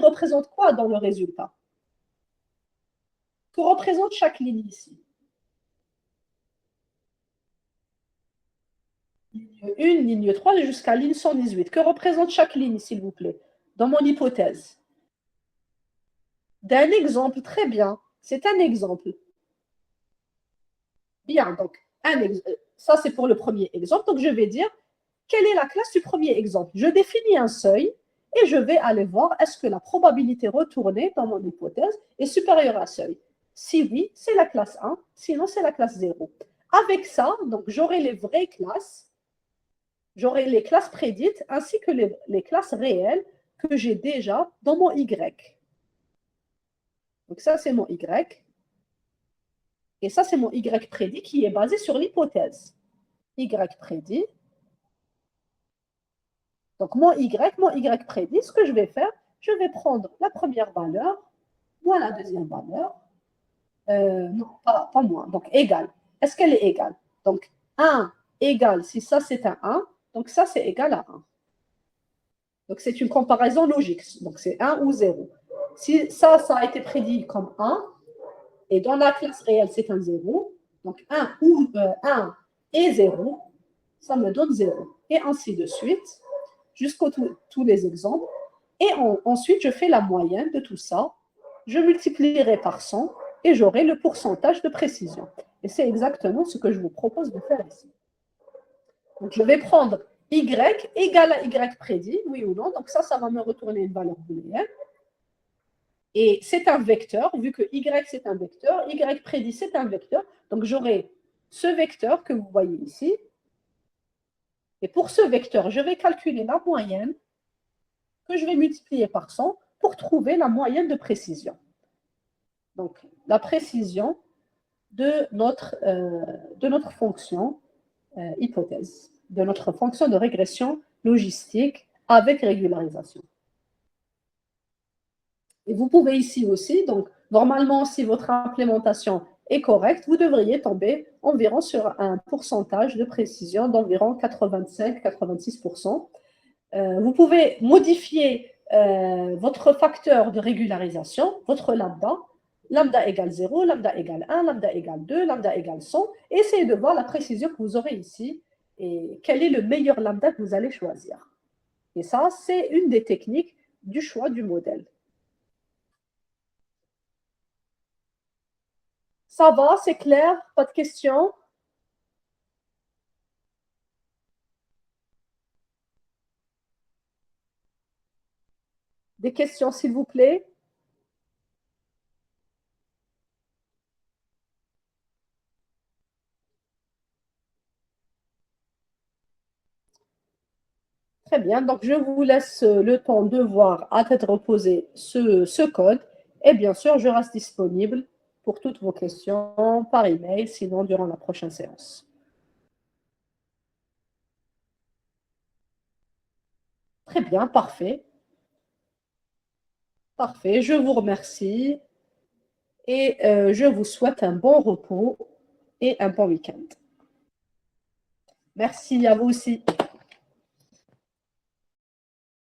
représente quoi dans le résultat? Que représente chaque ligne ici? Ligne 1, ligne 3 jusqu'à ligne 118. Que représente chaque ligne, s'il vous plaît, dans mon hypothèse? D'un exemple, très bien. C'est un exemple. Bien, donc, ça c'est pour le premier exemple. Donc, je vais dire, quelle est la classe du premier exemple? Je définis un seuil et je vais aller voir est-ce que la probabilité retournée dans mon hypothèse est supérieure à seuil. Si oui, c'est la classe 1, sinon c'est la classe 0. Avec ça, donc j'aurai les vraies classes, j'aurai les classes prédites ainsi que les classes réelles que j'ai déjà dans mon Y. Donc ça, c'est mon Y. Et ça, c'est mon Y prédit qui est basé sur l'hypothèse. Y prédit. Donc, mon Y prédit, ce que je vais faire, je vais prendre la première valeur, moins la deuxième valeur. Non, pas moins. Donc, égal. Est-ce qu'elle est égale? Donc, 1 égale, si ça c'est un 1, donc ça c'est égal à 1. Donc, c'est une comparaison logique. Donc, c'est 1 ou 0. Si ça a été prédit comme 1, et dans la classe réelle, c'est un 0, donc 1 et 0, ça me donne 0. Et ainsi de suite, jusqu'à tous les exemples. Et ensuite, je fais la moyenne de tout ça. Je multiplierai par 100 et j'aurai le pourcentage de précision. Et c'est exactement ce que je vous propose de faire ici. Donc, je vais prendre Y égale à Y prédit, oui ou non. Donc, ça va me retourner une valeur booléenne. Et c'est un vecteur, vu que Y c'est un vecteur, Y prédit c'est un vecteur. Donc, j'aurai ce vecteur que vous voyez ici. Et pour ce vecteur, je vais calculer la moyenne que je vais multiplier par 100 pour trouver la moyenne de précision. Donc, la précision de notre fonction hypothèse, de notre fonction de régression logistique avec régularisation. Et vous pouvez ici aussi, donc normalement, si votre implémentation est correcte, vous devriez tomber environ sur un pourcentage de précision d'environ 85-86%. Vous pouvez modifier votre facteur de régularisation, votre lambda. Lambda égale 0, lambda égale 1, lambda égale 2, lambda égale 100. Essayez de voir la précision que vous aurez ici et quel est le meilleur lambda que vous allez choisir. Et ça, c'est une des techniques du choix du modèle. Ça va, c'est clair? Pas de questions? Des questions, s'il vous plaît? Très bien, donc je vous laisse le temps de voir à tête reposée ce code. Et bien sûr, je reste disponible pour toutes vos questions par email, sinon durant la prochaine séance. Très bien, parfait. Parfait, je vous remercie et je vous souhaite un bon repos et un bon week-end. Merci à vous aussi.